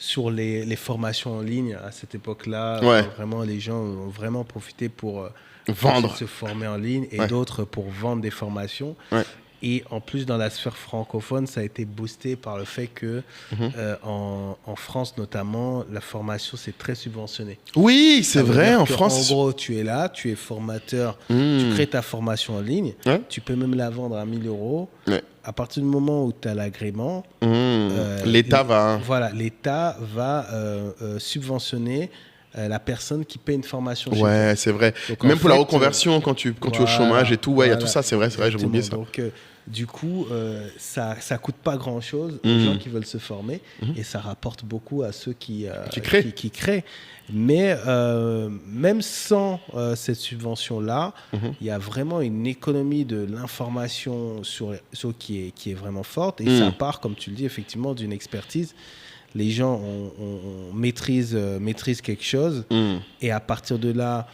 Speaker 1: sur les formations en ligne à cette époque-là. Vraiment, les gens ont vraiment profité pour
Speaker 2: vendre,
Speaker 1: se former en ligne et d'autres pour vendre des formations. Et en plus, dans la sphère francophone, ça a été boosté par le fait que, en France notamment, la formation, c'est très subventionné.
Speaker 2: Oui, c'est vrai, en France.
Speaker 1: En gros, tu es là, tu es formateur, tu crées ta formation en ligne, tu peux même la vendre à 1 000 euros. À partir du moment où tu as l'agrément,
Speaker 2: l'État va...
Speaker 1: Voilà, l'État va subventionner la personne qui paie une formation chez
Speaker 2: toi. C'est vrai. Donc, même pour la reconversion, quand tu es au chômage et tout, il y a tout ça, c'est vrai, j'ai oublié ça.
Speaker 1: Donc, du coup, ça coûte pas grand-chose aux gens qui veulent se former et ça rapporte beaucoup à ceux qui créent. Mais même sans cette subvention-là, il y a vraiment une économie de l'information qui est vraiment forte et ça part, comme tu le dis, effectivement, d'une expertise. Les gens maîtrisent quelque chose et à partir de là,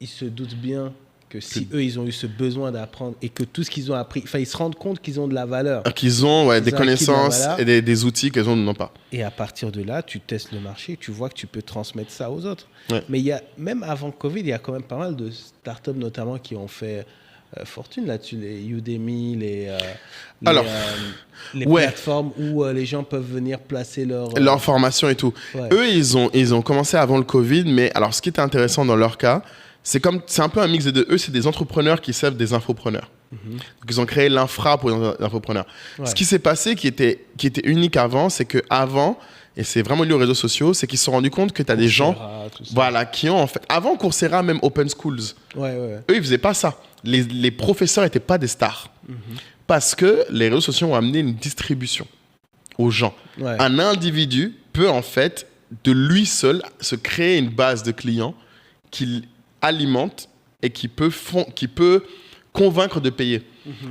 Speaker 1: ils se doutent bien que si eux, ils ont eu ce besoin d'apprendre et que tout ce qu'ils ont appris, ils se rendent compte qu'ils ont de la valeur.
Speaker 2: Qu'ils ont des connaissances et des outils qu'elles n'ont pas.
Speaker 1: Et à partir de là, tu testes le marché, tu vois que tu peux transmettre ça aux autres. Mais même avant Covid, il y a quand même pas mal de startups notamment qui ont fait fortune là-dessus, les Udemy, les plateformes où les gens peuvent venir placer
Speaker 2: leur formation et tout. Eux, ils ont commencé avant le Covid, mais alors ce qui était intéressant dans leur cas, c'est un peu un mix des deux. Eux, c'est des entrepreneurs qui servent des infopreneurs. Donc, ils ont créé l'infra pour les infopreneurs. Ce qui s'est passé, qui était unique avant, c'est qu'avant, et c'est vraiment lié aux réseaux sociaux, c'est qu'ils se sont rendus compte que tu as des gens qui ont en fait... Avant Coursera, même Open Schools, eux, ils ne faisaient pas ça. Les professeurs n'étaient pas des stars. Parce que les réseaux sociaux ont amené une distribution aux gens. Un individu peut en fait, de lui seul, se créer une base de clients qu'il alimente et qui peut convaincre de payer.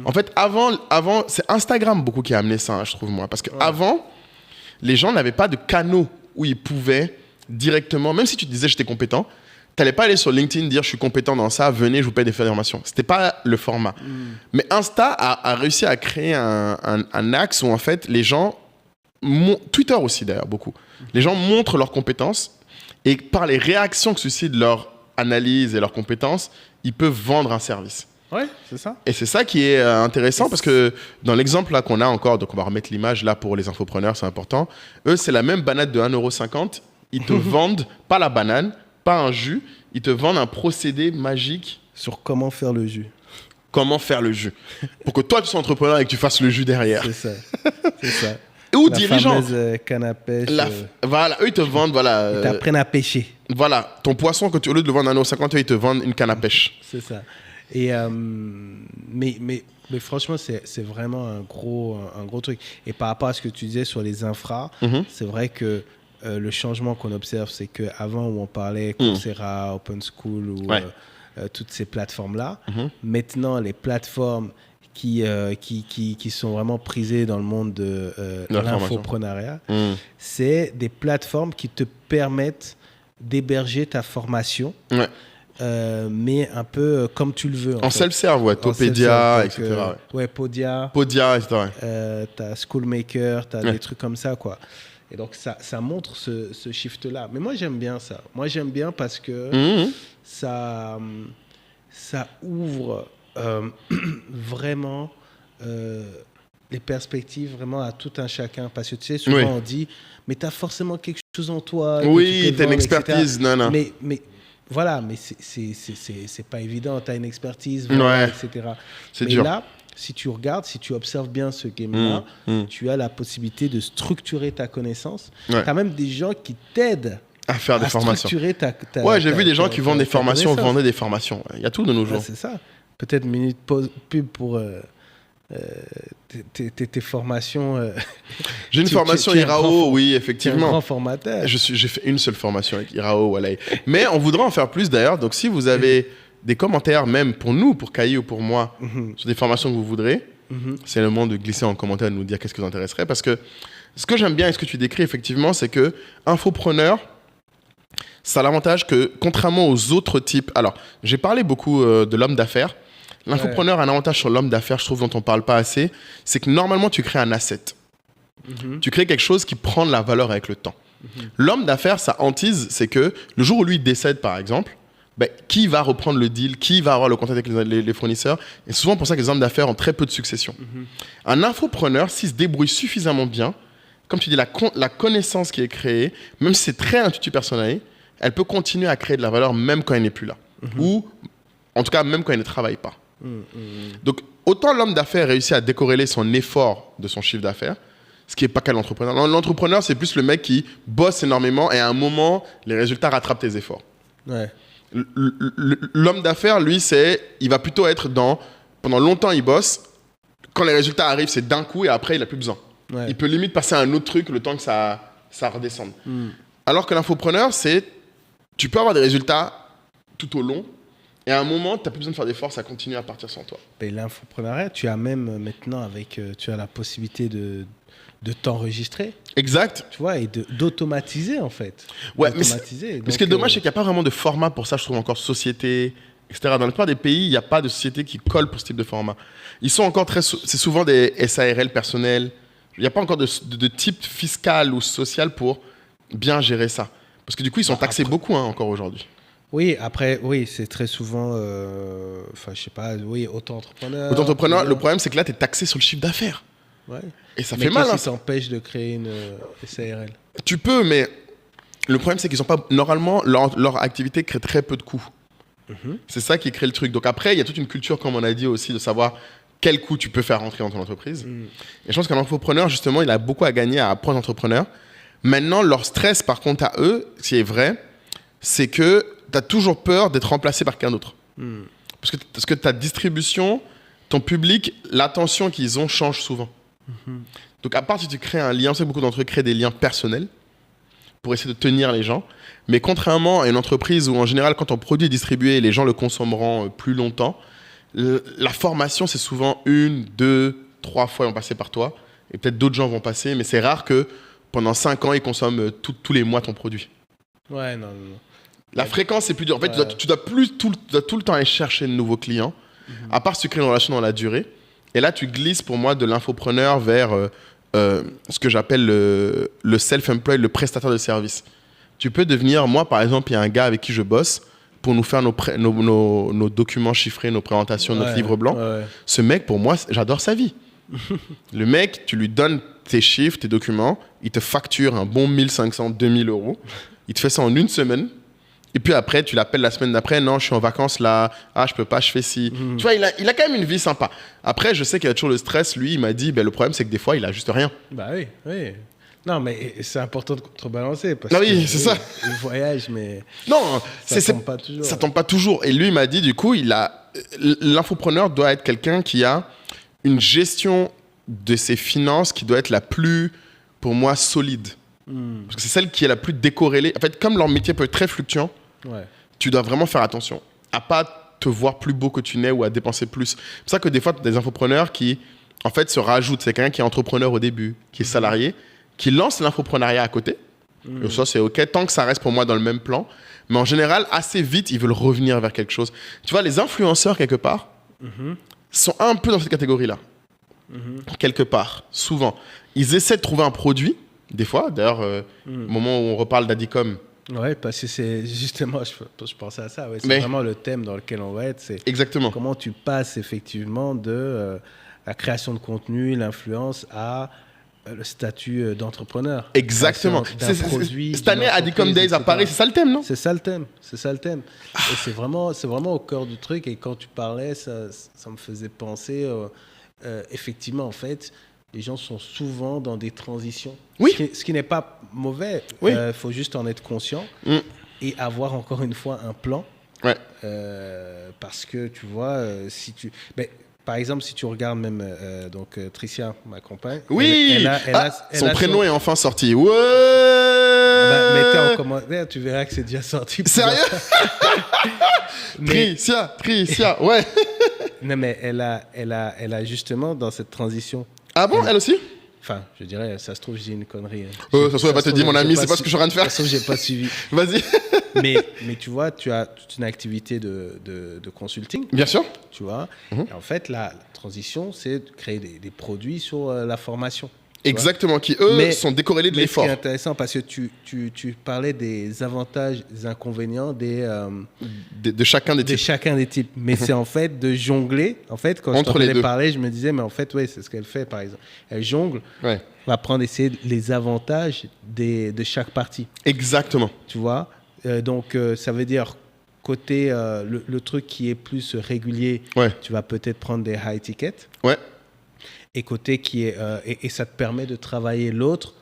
Speaker 2: En fait, avant, c'est Instagram beaucoup qui a amené ça, je trouve, moi. Parce qu'avant, les gens n'avaient pas de canaux où ils pouvaient directement, même si tu disais j'étais compétent, tu n'allais pas aller sur LinkedIn dire je suis compétent dans ça, venez, je vous paye des formations. Ce n'était pas le format. Mais Insta a réussi à créer un axe où en fait les gens, Twitter aussi d'ailleurs beaucoup, les gens montrent leurs compétences et par les réactions que suscite leur analyse et leurs compétences, ils peuvent vendre un service.
Speaker 1: Ouais, c'est ça.
Speaker 2: Et c'est ça qui est intéressant parce que dans l'exemple là qu'on a encore, donc on va remettre l'image là pour les infopreneurs, c'est important. Eux, c'est la même banane de 1,50 €. Ils te vendent pas la banane, pas un jus, ils te vendent un procédé magique
Speaker 1: sur comment faire le jus.
Speaker 2: Comment faire le jus. Pour que toi, tu sois entrepreneur et que tu fasses le jus derrière.
Speaker 1: C'est ça. C'est ça.
Speaker 2: Ou dirigeant.
Speaker 1: La fameuse canne à pêche.
Speaker 2: Voilà, eux, ils te vendent, voilà.
Speaker 1: Ils t'apprennent à pêcher.
Speaker 2: Voilà, ton poisson, au lieu de le vendre à 1,50 €, eux, ils te vendent une canne à pêche.
Speaker 1: C'est ça. Et mais franchement, c'est vraiment un gros truc. Et par rapport à ce que tu disais sur les infras, c'est vrai que le changement qu'on observe, c'est qu'avant, où on parlait Coursera, Open School ou toutes ces plateformes-là, maintenant, les plateformes qui sont vraiment prisées dans le monde de l'infopreneuriat, c'est des plateformes qui te permettent d'héberger ta formation. Mais un peu comme tu le veux.
Speaker 2: En self-serve, Topedia, etc.
Speaker 1: Podia, etc. T'as Schoolmaker, t'as des trucs comme ça, quoi. Et donc, ça montre ce shift-là. Mais moi, j'aime bien ça. Moi, j'aime bien parce que ça ouvre vraiment les perspectives vraiment à tout un chacun. Parce que tu sais, souvent, on dit, mais t'as forcément quelque chose en toi.
Speaker 2: Oui, t'as une expertise. Non.
Speaker 1: Mais voilà, mais c'est pas évident. Tu as une expertise, etc.
Speaker 2: C'est dur.
Speaker 1: Mais là, si tu regardes, si tu observes bien ce game-là, tu as la possibilité de structurer ta connaissance. Tu as même des gens qui t'aident
Speaker 2: à faire des formations.
Speaker 1: Structurer
Speaker 2: j'ai vu des gens qui vendent des formations, vendaient des formations. Il y a tout de nos jours.
Speaker 1: C'est ça. Peut-être une minute pub pour tes formations.
Speaker 2: J'ai une formation Irao, oui, effectivement.
Speaker 1: Tu es un grand formateur.
Speaker 2: J'ai fait une seule formation avec Irao, voilà. Mais on voudrait en faire plus d'ailleurs. Donc si vous avez des commentaires, même pour nous, pour Kayi ou pour moi, sur des formations que vous voudrez, c'est le moment de glisser en commentaire et de nous dire qu'est-ce qui vous intéresserait. Parce que ce que j'aime bien et ce que tu décris, effectivement, c'est que infopreneur, ça a l'avantage que, contrairement aux autres types... Alors, j'ai parlé beaucoup de l'homme d'affaires. L'infopreneur a un avantage sur l'homme d'affaires, je trouve, dont on ne parle pas assez. C'est que normalement, tu crées un asset. Tu crées quelque chose qui prend de la valeur avec le temps. L'homme d'affaires, sa hantise, c'est que le jour où lui décède, par exemple, qui va reprendre le deal, qui va avoir le contact avec les fournisseurs. Et c'est souvent pour ça que les hommes d'affaires ont très peu de succession. Un infopreneur, s'il se débrouille suffisamment bien, comme tu dis, la connaissance qui est créée, même si c'est très intuitif personnel, elle peut continuer à créer de la valeur même quand elle n'est plus là. Ou, en tout cas, même quand elle ne travaille pas. Donc, autant l'homme d'affaires réussit à décorréler son effort de son chiffre d'affaires, ce qui n'est pas qu'à l'entrepreneur. L'entrepreneur, c'est plus le mec qui bosse énormément et à un moment, les résultats rattrapent tes efforts.
Speaker 1: Ouais.
Speaker 2: L'homme d'affaires, lui, il va plutôt être pendant longtemps, il bosse. Quand les résultats arrivent, c'est d'un coup et après, il n'a plus besoin. Ouais. Il peut limite passer à un autre truc le temps que ça redescende. Alors que l'infopreneur, tu peux avoir des résultats tout au long et à un moment, tu n'as plus besoin de faire d'efforts, ça continue à partir sans toi.
Speaker 1: Et l'infopreneuriat, tu as même maintenant tu as la possibilité de t'enregistrer.
Speaker 2: Exact.
Speaker 1: Tu vois, et d'automatiser en fait.
Speaker 2: Ouais, mais ce qui est dommage, c'est qu'il n'y a pas vraiment de format pour ça, je trouve encore société, etc. Dans la plupart des pays, il n'y a pas de société qui colle pour ce type de format. Ils sont encore c'est souvent des SARL personnels. Il n'y a pas encore de type fiscal ou social pour bien gérer ça. Parce que du coup, ils sont taxés beaucoup encore aujourd'hui.
Speaker 1: Oui, après, c'est très souvent, je sais pas, auto-entrepreneur.
Speaker 2: Auto-entrepreneur, le problème, c'est que là, tu es taxé sur le chiffre d'affaires.
Speaker 1: Ouais.
Speaker 2: Et ça fait mal.
Speaker 1: Mais qu'est-ce qui t'empêche de créer une SARL ?
Speaker 2: Tu peux, mais le problème, c'est qu'ils ont pas. Normalement, leur activité crée très peu de coûts. C'est ça qui crée le truc. Donc après, il y a toute une culture, comme on a dit aussi, de savoir quel coût tu peux faire rentrer dans ton entreprise. Et je pense qu'un entrepreneur, justement, il a beaucoup à gagner à apprendre entrepreneur. Maintenant, leur stress, par contre, à eux, ce qui est vrai, c'est que tu as toujours peur d'être remplacé par quelqu'un d'autre. Parce que ta distribution, ton public, l'attention qu'ils ont change souvent. Donc, à part si tu crées un lien, c'est beaucoup d'entre eux créent des liens personnels pour essayer de tenir les gens. Mais contrairement à une entreprise où, en général, quand ton produit est distribué, les gens le consommeront plus longtemps, la formation, c'est souvent 1, 2, 3 fois ils vont passer par toi. Et peut-être d'autres gens vont passer, mais c'est rare que pendant 5 ans, ils consomment tous les mois ton produit.
Speaker 1: Ouais, non.
Speaker 2: La fréquence, c'est plus dur. En fait, tu dois tout le temps aller chercher de nouveaux clients, à part si tu crées une relation dans la durée. Et là, tu glisses pour moi de l'infopreneur vers ce que j'appelle le self-employed, le prestataire de service. Tu peux devenir, moi par exemple, il y a un gars avec qui je bosse pour nous faire nos documents chiffrés, nos présentations, notre livre blanc. Ouais. Ce mec, pour moi, j'adore sa vie. Le mec, tu lui donnes tes chiffres, tes documents, il te facture un bon 1500, 2000 euros. Il te fait ça en une semaine. Et puis après, tu l'appelles la semaine d'après. Non, je suis en vacances là. Ah, je peux pas, je fais ci. Tu vois, il a quand même une vie sympa. Après, je sais qu'il y a toujours le stress. Lui, il m'a dit, le problème, c'est que des fois, il a juste rien.
Speaker 1: Bah oui. Non, mais c'est important de contrebalancer. Parce
Speaker 2: c'est ça.
Speaker 1: Le voyage, mais.
Speaker 2: Non,
Speaker 1: ça tombe pas toujours.
Speaker 2: Ça tombe pas toujours. Et lui, il m'a dit, du coup, l'infopreneur doit être quelqu'un qui a une gestion de ses finances qui doit être la plus, pour moi, solide. Parce que c'est celle qui est la plus décorrélée. En fait, comme leur métier peut être très fluctuant, tu dois vraiment faire attention à pas te voir plus beau que tu n'es ou à dépenser plus. C'est pour ça que des fois, tu as des infopreneurs qui, en fait, se rajoutent. C'est quelqu'un qui est entrepreneur au début, qui est salarié, qui lance l'infopreneuriat à côté. Et ça, c'est OK, tant que ça reste pour moi dans le même plan. Mais en général, assez vite, ils veulent revenir vers quelque chose. Tu vois, les influenceurs, quelque part, sont un peu dans cette catégorie-là. Quelque part, souvent. Ils essaient de trouver un produit. Des fois, d'ailleurs, au moment où on reparle d'Adicom.
Speaker 1: Ouais, parce que c'est justement, je pensais à ça. Ouais, c'est vraiment le thème dans lequel on va être. C'est
Speaker 2: exactement.
Speaker 1: Comment tu passes effectivement de la création de contenu, l'influence à le statut d'entrepreneur.
Speaker 2: Exactement. Cette année, Adicom Days à Paris, c'est ça le thème, non ?
Speaker 1: C'est ça le thème. Et c'est vraiment au cœur du truc. Et quand tu parlais, ça me faisait penser, effectivement, en fait, les gens sont souvent dans des transitions.
Speaker 2: Oui.
Speaker 1: Ce qui n'est pas mauvais.
Speaker 2: Oui.
Speaker 1: Faut juste en être conscient et avoir encore une fois un plan.
Speaker 2: Ouais.
Speaker 1: Parce que tu vois, par exemple, si tu regardes même Tricia, ma compagne.
Speaker 2: Oui. Son prénom est enfin sorti. Ouais.
Speaker 1: Mettez en commentaire, tu verras que c'est déjà sorti.
Speaker 2: Sérieux? Tricia, ouais.
Speaker 1: Non, mais elle a justement dans cette transition.
Speaker 2: Ah bon, elle aussi?
Speaker 1: Enfin, je dirais, ça se trouve, j'ai une connerie.
Speaker 2: Ça se trouve, elle va te dire, mon ami, c'est pas ce que je suis en train de faire.
Speaker 1: Ça se trouve, j'ai pas suivi.
Speaker 2: Vas-y.
Speaker 1: mais tu vois, tu as toute une activité de consulting.
Speaker 2: Bien sûr.
Speaker 1: Tu vois. Et en fait, la transition, c'est de créer des produits sur la formation.
Speaker 2: Exactement, qui eux sont décorrélés de l'effort.
Speaker 1: Mais c'est intéressant parce que tu parlais des avantages, des inconvénients
Speaker 2: de chacun des
Speaker 1: types. Mais c'est en fait de jongler. En fait, quand je t'entendais parler, je me disais, mais en fait, c'est ce qu'elle fait, par exemple. Elle jongle, va prendre essayer les avantages de chaque partie.
Speaker 2: Exactement.
Speaker 1: Tu vois, donc ça veut dire côté le truc qui est plus régulier, tu vas peut-être prendre des high tickets.
Speaker 2: Ouais.
Speaker 1: Et côté qui est et ça te permet de travailler l'autre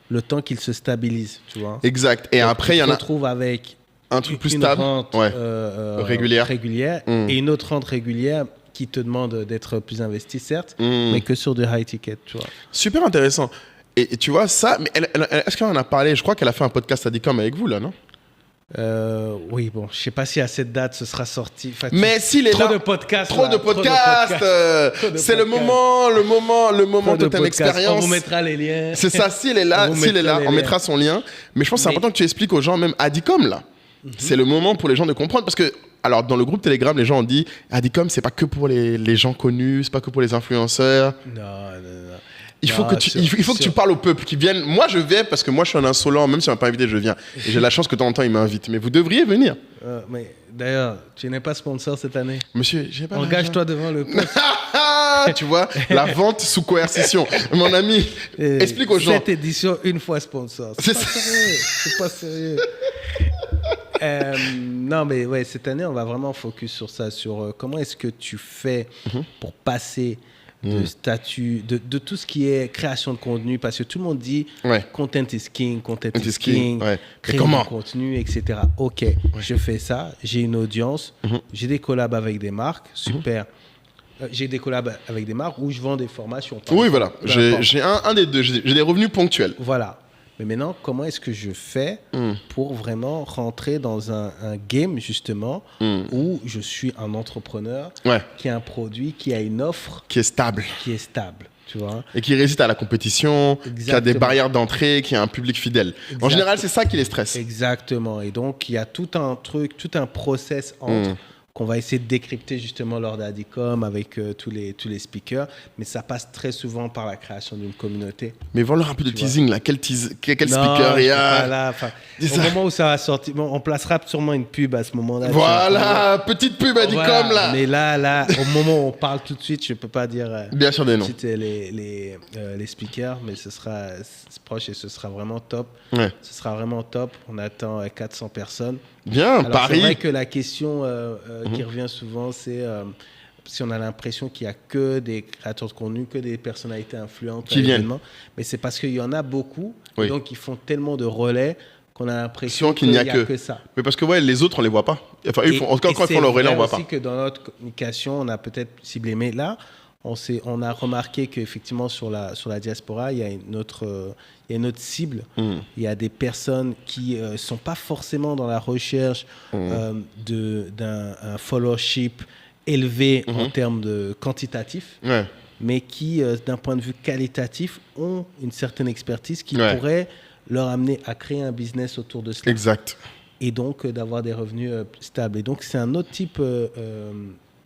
Speaker 1: le temps qu'il se stabilise, tu vois.
Speaker 2: Exact. Et donc, après il y en a
Speaker 1: retrouve avec
Speaker 2: un truc plus stable, régulière
Speaker 1: et une autre rente régulière qui te demande d'être plus investi, certes, mais que sur des high tickets, tu vois.
Speaker 2: Super intéressant. Et tu vois ça, mais est-ce qu'elle en a parlé? Je crois qu'elle a fait un podcast Adicom avec vous là, non?
Speaker 1: Oui, bon, je sais pas si à cette date ce sera sorti. Enfin,
Speaker 2: mais s'il est
Speaker 1: trop
Speaker 2: là,
Speaker 1: de podcasts,
Speaker 2: c'est le moment de ton expérience.
Speaker 1: On vous mettra les liens.
Speaker 2: C'est ça, s'il est là, on mettra son lien. Mais je pense que c'est important que tu expliques aux gens, même Adicom là. C'est le moment pour les gens de comprendre parce que, alors dans le groupe Telegram, les gens ont dit Adicom, c'est pas que pour les gens connus, c'est pas que pour les influenceurs.
Speaker 1: Non.
Speaker 2: Il faut que tu parles au peuple qui viennent. Moi, je vais parce que moi, je suis un insolent. Même si on m'a pas invité, je viens. Et j'ai la chance que de temps en temps, ils m'invitent. Mais vous devriez venir.
Speaker 1: Mais d'ailleurs, tu n'es pas sponsor cette année.
Speaker 2: Monsieur, j'ai pas.
Speaker 1: Engage-toi devant le peuple.
Speaker 2: Tu vois, la vente sous coercition. Mon ami, explique aux gens.
Speaker 1: Cette édition, une fois sponsor. C'est pas sérieux. Non, mais ouais, cette année, on va vraiment focus sur ça, sur comment est-ce que tu fais pour passer de statut, de tout ce qui est création de contenu, parce que tout le monde dit content is king, créer du contenu, etc. Ok, je fais ça, j'ai une audience, j'ai des collabs avec des marques, super. J'ai des collabs avec des marques où je vends des formations.
Speaker 2: Oui, voilà, j'ai un des deux, j'ai des revenus ponctuels.
Speaker 1: Voilà. Mais maintenant, comment est-ce que je fais pour vraiment rentrer dans un game, justement, où je suis un entrepreneur qui a un produit, qui a une offre...
Speaker 2: Qui est stable,
Speaker 1: tu vois.
Speaker 2: Et qui résiste à la compétition, qui a des barrières d'entrée, qui a un public fidèle. En général, c'est ça qui les stresse.
Speaker 1: Exactement. Et donc, il y a tout un truc, tout un process entre... qu'on va essayer de décrypter justement lors d'Adicom avec tous les speakers, mais ça passe très souvent par la création d'une communauté.
Speaker 2: Mais vends-leur un peu de teasing, là. Quel speaker il y a
Speaker 1: au moment où ça va sortir, on placera sûrement une pub à ce moment-là.
Speaker 2: Voilà, petite pub Adicom, là.
Speaker 1: Mais là, au moment où on parle tout de suite, je ne peux pas dire
Speaker 2: bien sûr des noms.
Speaker 1: Les speakers, mais ce sera proche et ce sera vraiment top.
Speaker 2: Ouais.
Speaker 1: Ce sera vraiment top. On attend 400 personnes.
Speaker 2: Bien,
Speaker 1: alors,
Speaker 2: Paris.
Speaker 1: C'est vrai que la question qui revient souvent, c'est si on a l'impression qu'il n'y a que des créateurs de contenu, que des personnalités influentes
Speaker 2: qui viennent.
Speaker 1: Mais c'est parce qu'il y en a beaucoup, et donc ils font tellement de relais qu'on a l'impression
Speaker 2: qu'il n'y a que ça. Mais parce que les autres, on ne les voit pas. Enfin, en tout cas, quand ils font leur relais, on ne voit pas.
Speaker 1: C'est aussi que dans notre communication, on a peut-être ciblé, mais là, on a remarqué qu'effectivement, sur la diaspora, il y a une autre cible. Il y a des personnes qui ne sont pas forcément dans la recherche d'un followership élevé en termes de quantitatif, mais qui, d'un point de vue qualitatif, ont une certaine expertise qui pourrait leur amener à créer un business autour de cela.
Speaker 2: Exact.
Speaker 1: Et donc, d'avoir des revenus stables. Et donc, c'est un autre type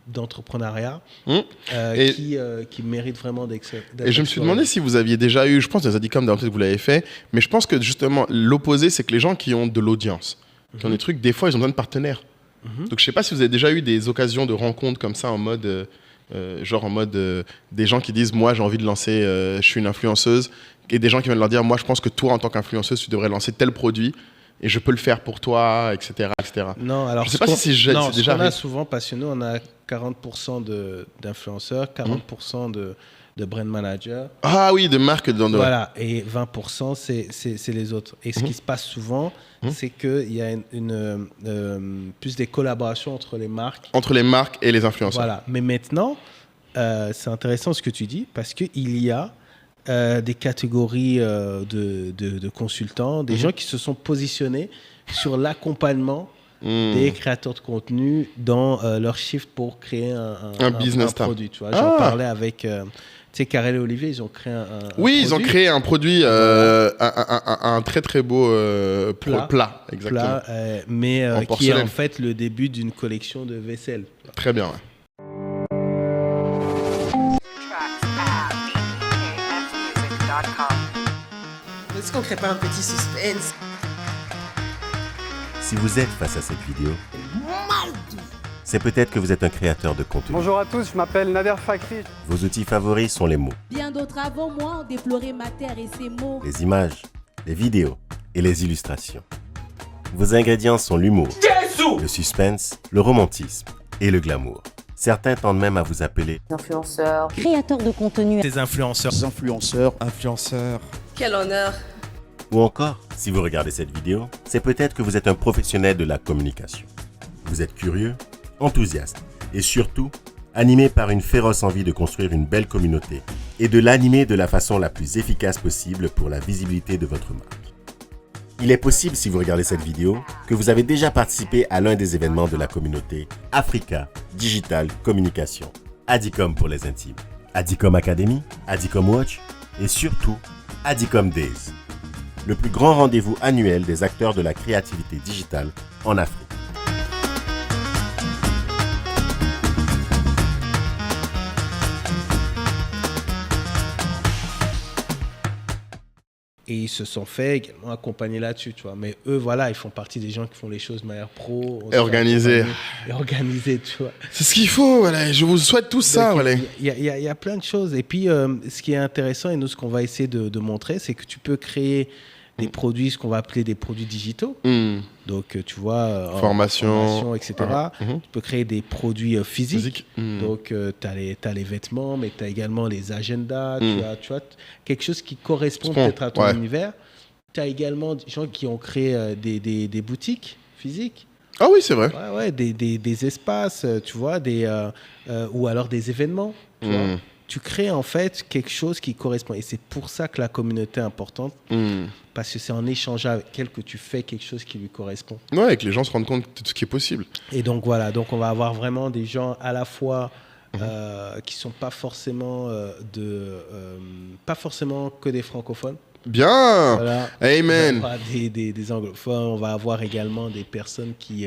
Speaker 1: d'entrepreneuriat qui mérite vraiment d'être
Speaker 2: Et je me suis demandé si vous aviez déjà eu, je pense des Adicom, peut-être que vous l'avez fait, mais je pense que justement, l'opposé, c'est que les gens qui ont de l'audience, qui ont des trucs, des fois, ils ont besoin de partenaires. Donc, je ne sais pas si vous avez déjà eu des occasions de rencontres comme ça en mode... des gens qui disent moi j'ai envie de lancer, je suis une influenceuse, et des gens qui viennent leur dire moi je pense que toi en tant qu'influenceuse tu devrais lancer tel produit et je peux le faire pour toi, etc.
Speaker 1: Non, alors
Speaker 2: je sais pas si c'est déjà
Speaker 1: arrivé. On a souvent, parce que nous on a 40% d'influenceurs, 40% de brand managers.
Speaker 2: Ah oui, de marques.
Speaker 1: Voilà, et 20% c'est les autres. Et ce qui se passe souvent, c'est qu'il y a plus des collaborations entre les marques.
Speaker 2: Entre les marques et les influenceurs.
Speaker 1: Voilà, mais maintenant, c'est intéressant ce que tu dis, parce qu'il y a des catégories de consultants, des gens qui se sont positionnés sur l'accompagnement des créateurs de contenu dans leur shift pour créer un
Speaker 2: business
Speaker 1: produit. Tu vois. J'en parlais avec... tu sais, Karel et Olivier, ils ont créé un
Speaker 2: produit. Ils ont créé un produit, un très très beau plat, exactement.
Speaker 1: Mais qui est en fait le début d'une collection de vaisselle.
Speaker 2: Très bien,
Speaker 4: Tracks at bpkfmusic.com. Est-ce qu'on crée pas un petit suspense?
Speaker 5: Si vous êtes face à cette vidéo, c'est peut-être que vous êtes un créateur de contenu.
Speaker 6: Bonjour à tous, je m'appelle Nader Fakri.
Speaker 5: Vos outils favoris sont les mots.
Speaker 7: Bien d'autres avant moi ont déploré ma terre et ses mots.
Speaker 5: Les images, les vidéos et les illustrations. Vos ingrédients sont l'humour, le suspense, le romantisme et le glamour. Certains tendent même à vous appeler
Speaker 8: influenceurs, créateurs de contenu,
Speaker 1: Des influenceurs.
Speaker 4: Quel honneur.
Speaker 5: ou encore, si vous regardez cette vidéo, c'est peut-être que vous êtes un professionnel de la communication. Vous êtes curieux, enthousiaste et surtout animé par une féroce envie de construire une belle communauté et de l'animer de la façon la plus efficace possible pour la visibilité de votre marque. Il est possible, si vous regardez cette vidéo, que vous avez déjà participé à l'un des événements de la communauté Africa Digital Communication, Adicom pour les intimes, Adicom Academy, Adicom Watch et surtout Adicom Days, le plus grand rendez-vous annuel des acteurs de la créativité digitale en Afrique.
Speaker 1: Et ils se sont fait également accompagner là-dessus, tu vois. Mais eux, voilà, ils font partie des gens qui font les choses de manière pro.
Speaker 2: Et organisé.
Speaker 1: Et organisé, tu vois.
Speaker 2: C'est ce qu'il faut, voilà. Je vous souhaite tout ça, voilà.
Speaker 1: Il y a plein de choses. Et puis, ce qui est intéressant, et nous, ce qu'on va essayer de montrer, c'est que tu peux créer des produits, ce qu'on va appeler des produits digitaux. Donc, tu vois, formation, etc. Tu peux créer des produits physiques. Donc, tu as les vêtements, mais tu as également les agendas. Tu vois, quelque chose qui correspond peut-être à ton univers. Tu as également des gens qui ont créé des boutiques physiques.
Speaker 2: Ah oui, c'est vrai.
Speaker 1: Ouais, des espaces, tu vois, ou alors des événements. Tu vois. Tu crées en fait quelque chose qui correspond. Et c'est pour ça que la communauté est importante. Parce que c'est en échangeant avec elle que tu fais quelque chose qui lui correspond.
Speaker 2: Ouais, et que les gens se rendent compte de ce qui est possible.
Speaker 1: Et donc voilà, donc on va avoir vraiment des gens à la fois qui ne sont pas forcément, pas forcément que des francophones.
Speaker 2: Bien.
Speaker 1: Voilà.
Speaker 2: Amen.
Speaker 1: On va avoir des anglophones, on va avoir également des personnes qui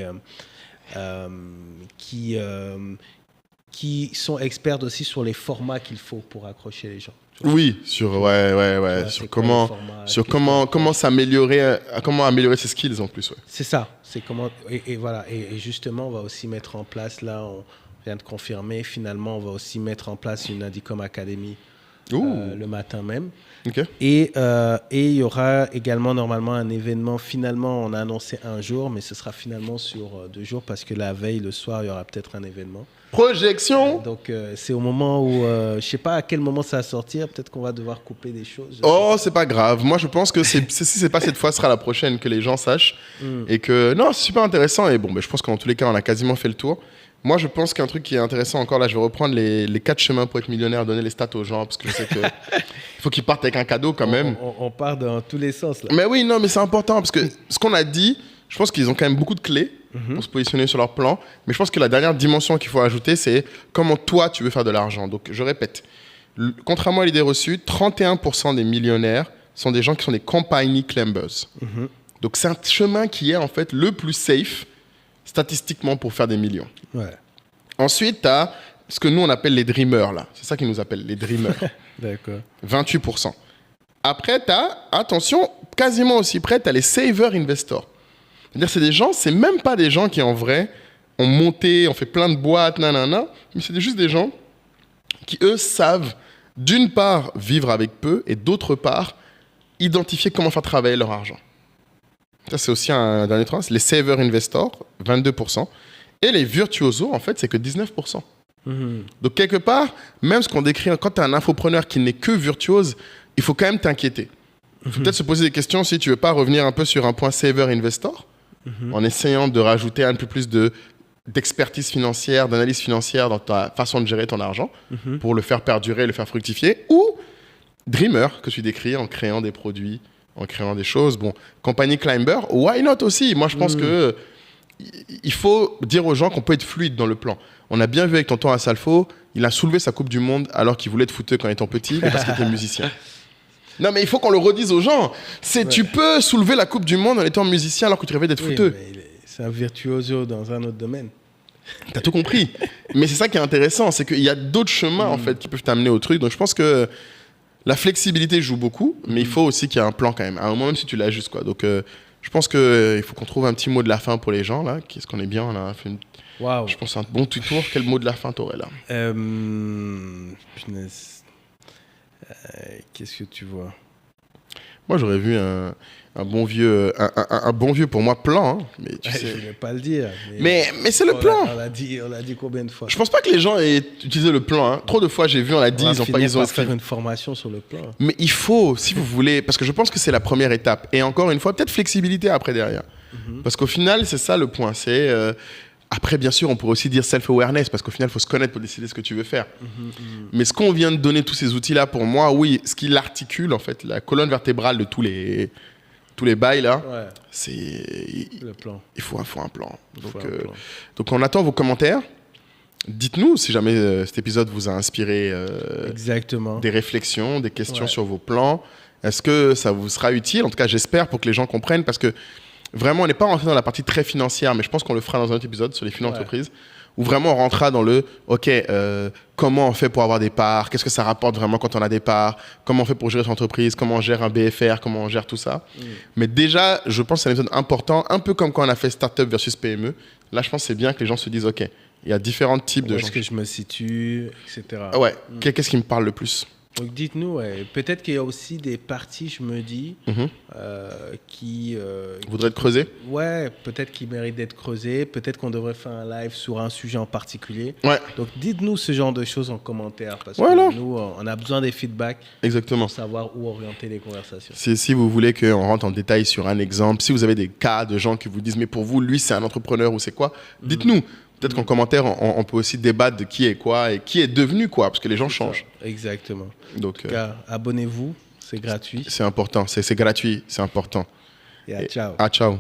Speaker 1: sont expertes aussi sur les formats qu'il faut pour accrocher les gens.
Speaker 2: Oui, sur sur comment s'améliorer, comment améliorer ses skills en plus. Ouais.
Speaker 1: C'est ça. C'est comment et voilà et justement on va aussi mettre en place là, on vient de confirmer finalement on va aussi mettre en place une Adicom Academy le matin même.
Speaker 2: Okay.
Speaker 1: Et il y aura également normalement un événement. Finalement, on a annoncé un jour, mais ce sera finalement sur 2 jours parce que la veille, le soir, il y aura peut-être un événement.
Speaker 2: Projection.
Speaker 1: Donc, c'est au moment où, je ne sais pas à quel moment ça va sortir. Peut-être qu'on va devoir couper des choses.
Speaker 2: Oh, c'est pas grave. Moi, je pense que si c'est pas cette fois, ce sera la prochaine que les gens sachent. Et que, non, c'est super intéressant. Et bon, je pense qu'en tous les cas, on a quasiment fait le tour. Moi, je pense qu'un truc qui est intéressant encore, là, je vais reprendre les 4 chemins pour être millionnaire, donner les stats aux gens, parce que je sais qu'il faut qu'ils partent avec un cadeau quand même.
Speaker 1: On part dans tous les sens, là.
Speaker 2: Mais oui, non, mais c'est important, parce que ce qu'on a dit, je pense qu'ils ont quand même beaucoup de clés pour se positionner sur leur plan. Mais je pense que la dernière dimension qu'il faut ajouter, c'est comment toi, tu veux faire de l'argent. Donc, je répète, contrairement à l'idée reçue, 31% des millionnaires sont des gens qui sont des company climbers. Donc, c'est un chemin qui est en fait le plus safe statistiquement pour faire des millions.
Speaker 1: Ouais.
Speaker 2: Ensuite, tu as ce que nous, on appelle les dreamers, là. C'est ça qu'ils nous appellent, les dreamers.
Speaker 1: D'accord.
Speaker 2: 28%. Après, tu as, attention, quasiment aussi près, tu as les saver investors. C'est-à-dire, c'est des gens, c'est même pas des gens qui, en vrai, ont monté, ont fait plein de boîtes, nanana, mais c'est juste des gens qui, eux, savent, d'une part, vivre avec peu, et d'autre part, identifier comment faire travailler leur argent. Ça, c'est aussi un dernier truc. Les saver investors, 22%. Et les virtuosos, en fait, c'est que 19%. Donc, quelque part, même ce qu'on décrit, quand tu es un infopreneur qui n'est que virtuose, il faut quand même t'inquiéter. Il faut peut-être se poser des questions si tu ne veux pas revenir un peu sur un point saver investor, en essayant de rajouter un peu plus d'expertise financière, d'analyse financière dans ta façon de gérer ton argent, pour le faire perdurer, le faire fructifier. Ou dreamer, que tu décris en créant des produits, en créant des choses. Bon, company climber, why not aussi? Moi, je pense que il faut dire aux gens qu'on peut être fluide dans le plan. On a bien vu avec tonton Assalfo, il a soulevé sa Coupe du Monde alors qu'il voulait être footeux quand étant petit, mais parce qu'il était musicien. Non, mais il faut qu'on le redise aux gens. Tu peux soulever la Coupe du Monde en étant musicien alors que tu rêvais d'être footeux.
Speaker 1: C'est un virtuoso dans un autre domaine.
Speaker 2: T'as tout compris. Mais c'est ça qui est intéressant, c'est qu'il y a d'autres chemins en fait qui peuvent t'amener au truc. Donc je pense que La flexibilité joue beaucoup, mais il faut aussi qu'il y ait un plan quand même. À un moment, même si tu l'ajustes, quoi. Donc, je pense qu'il faut qu'on trouve un petit mot de la fin pour les gens, là. Qu'est-ce qu'on est bien, on a fait une...
Speaker 1: Wow.
Speaker 2: Je pense un bon petit tour. Quel mot de la fin t'aurais là?
Speaker 1: Qu'est-ce que tu vois?
Speaker 2: Moi, j'aurais vu un bon vieux pour moi plan. Hein, mais tu sais...
Speaker 1: Je ne vais pas le dire.
Speaker 2: Mais c'est le plan.
Speaker 1: On l'a dit combien de fois?
Speaker 2: Je pense pas que les gens aient utilisé le plan. Hein. Trop de fois, j'ai vu, on l'a dit, ils ont
Speaker 1: faire une formation sur le plan.
Speaker 2: Mais il faut, si vous voulez, parce que je pense que c'est la première étape. Et encore une fois, peut-être flexibilité après derrière. Parce qu'au final, c'est ça le point. C'est après, bien sûr, on pourrait aussi dire self-awareness, parce qu'au final, il faut se connaître pour décider ce que tu veux faire. Mais ce qu'on vient de donner, tous ces outils-là, pour moi, oui, ce qui l'articule, en fait, la colonne vertébrale de tous les bails, là, c'est...
Speaker 1: Le plan.
Speaker 2: Il faut un plan. Donc, on attend vos commentaires. Dites-nous si jamais cet épisode vous a inspiré
Speaker 1: Exactement.
Speaker 2: Des réflexions, des questions sur vos plans. Est-ce que ça vous sera utile? En tout cas, j'espère, pour que les gens comprennent, parce que vraiment, on n'est pas rentré dans la partie très financière, mais je pense qu'on le fera dans un autre épisode sur les finances d'entreprise, où vraiment on rentrera dans le OK, comment on fait pour avoir des parts, qu'est-ce que ça rapporte vraiment quand on a des parts, comment on fait pour gérer son entreprise, comment on gère un BFR, comment on gère tout ça. Mais déjà, je pense que c'est un épisode important, un peu comme quand on a fait Startup versus PME. Là, je pense que c'est bien que les gens se disent OK, il y a différents types de gens.
Speaker 1: Où est-ce que je me situe, etc.
Speaker 2: Ouais, qu'est-ce qui me parle le plus?
Speaker 1: Donc dites-nous, peut-être qu'il y a aussi des parties, je me dis, qui...
Speaker 2: voudraient être creusées? Ouais,
Speaker 1: peut-être qui méritent d'être creusées. Peut-être qu'on devrait faire un live sur un sujet en particulier.
Speaker 2: Ouais.
Speaker 1: Donc dites-nous ce genre de choses en commentaire, parce que nous, on a besoin des feedbacks.
Speaker 2: Exactement.
Speaker 1: Pour savoir où orienter les conversations.
Speaker 2: Si vous voulez qu'on rentre en détail sur un exemple, si vous avez des cas de gens qui vous disent, mais pour vous, lui, c'est un entrepreneur ou c'est quoi, dites-nous. Peut-être qu'en commentaire, on peut aussi débattre de qui est quoi et qui est devenu quoi, parce que les gens changent.
Speaker 1: Exactement.
Speaker 2: Donc,
Speaker 1: en tout cas, abonnez-vous, c'est gratuit.
Speaker 2: C'est important, c'est gratuit, c'est important.
Speaker 1: Et ciao.
Speaker 2: Ciao.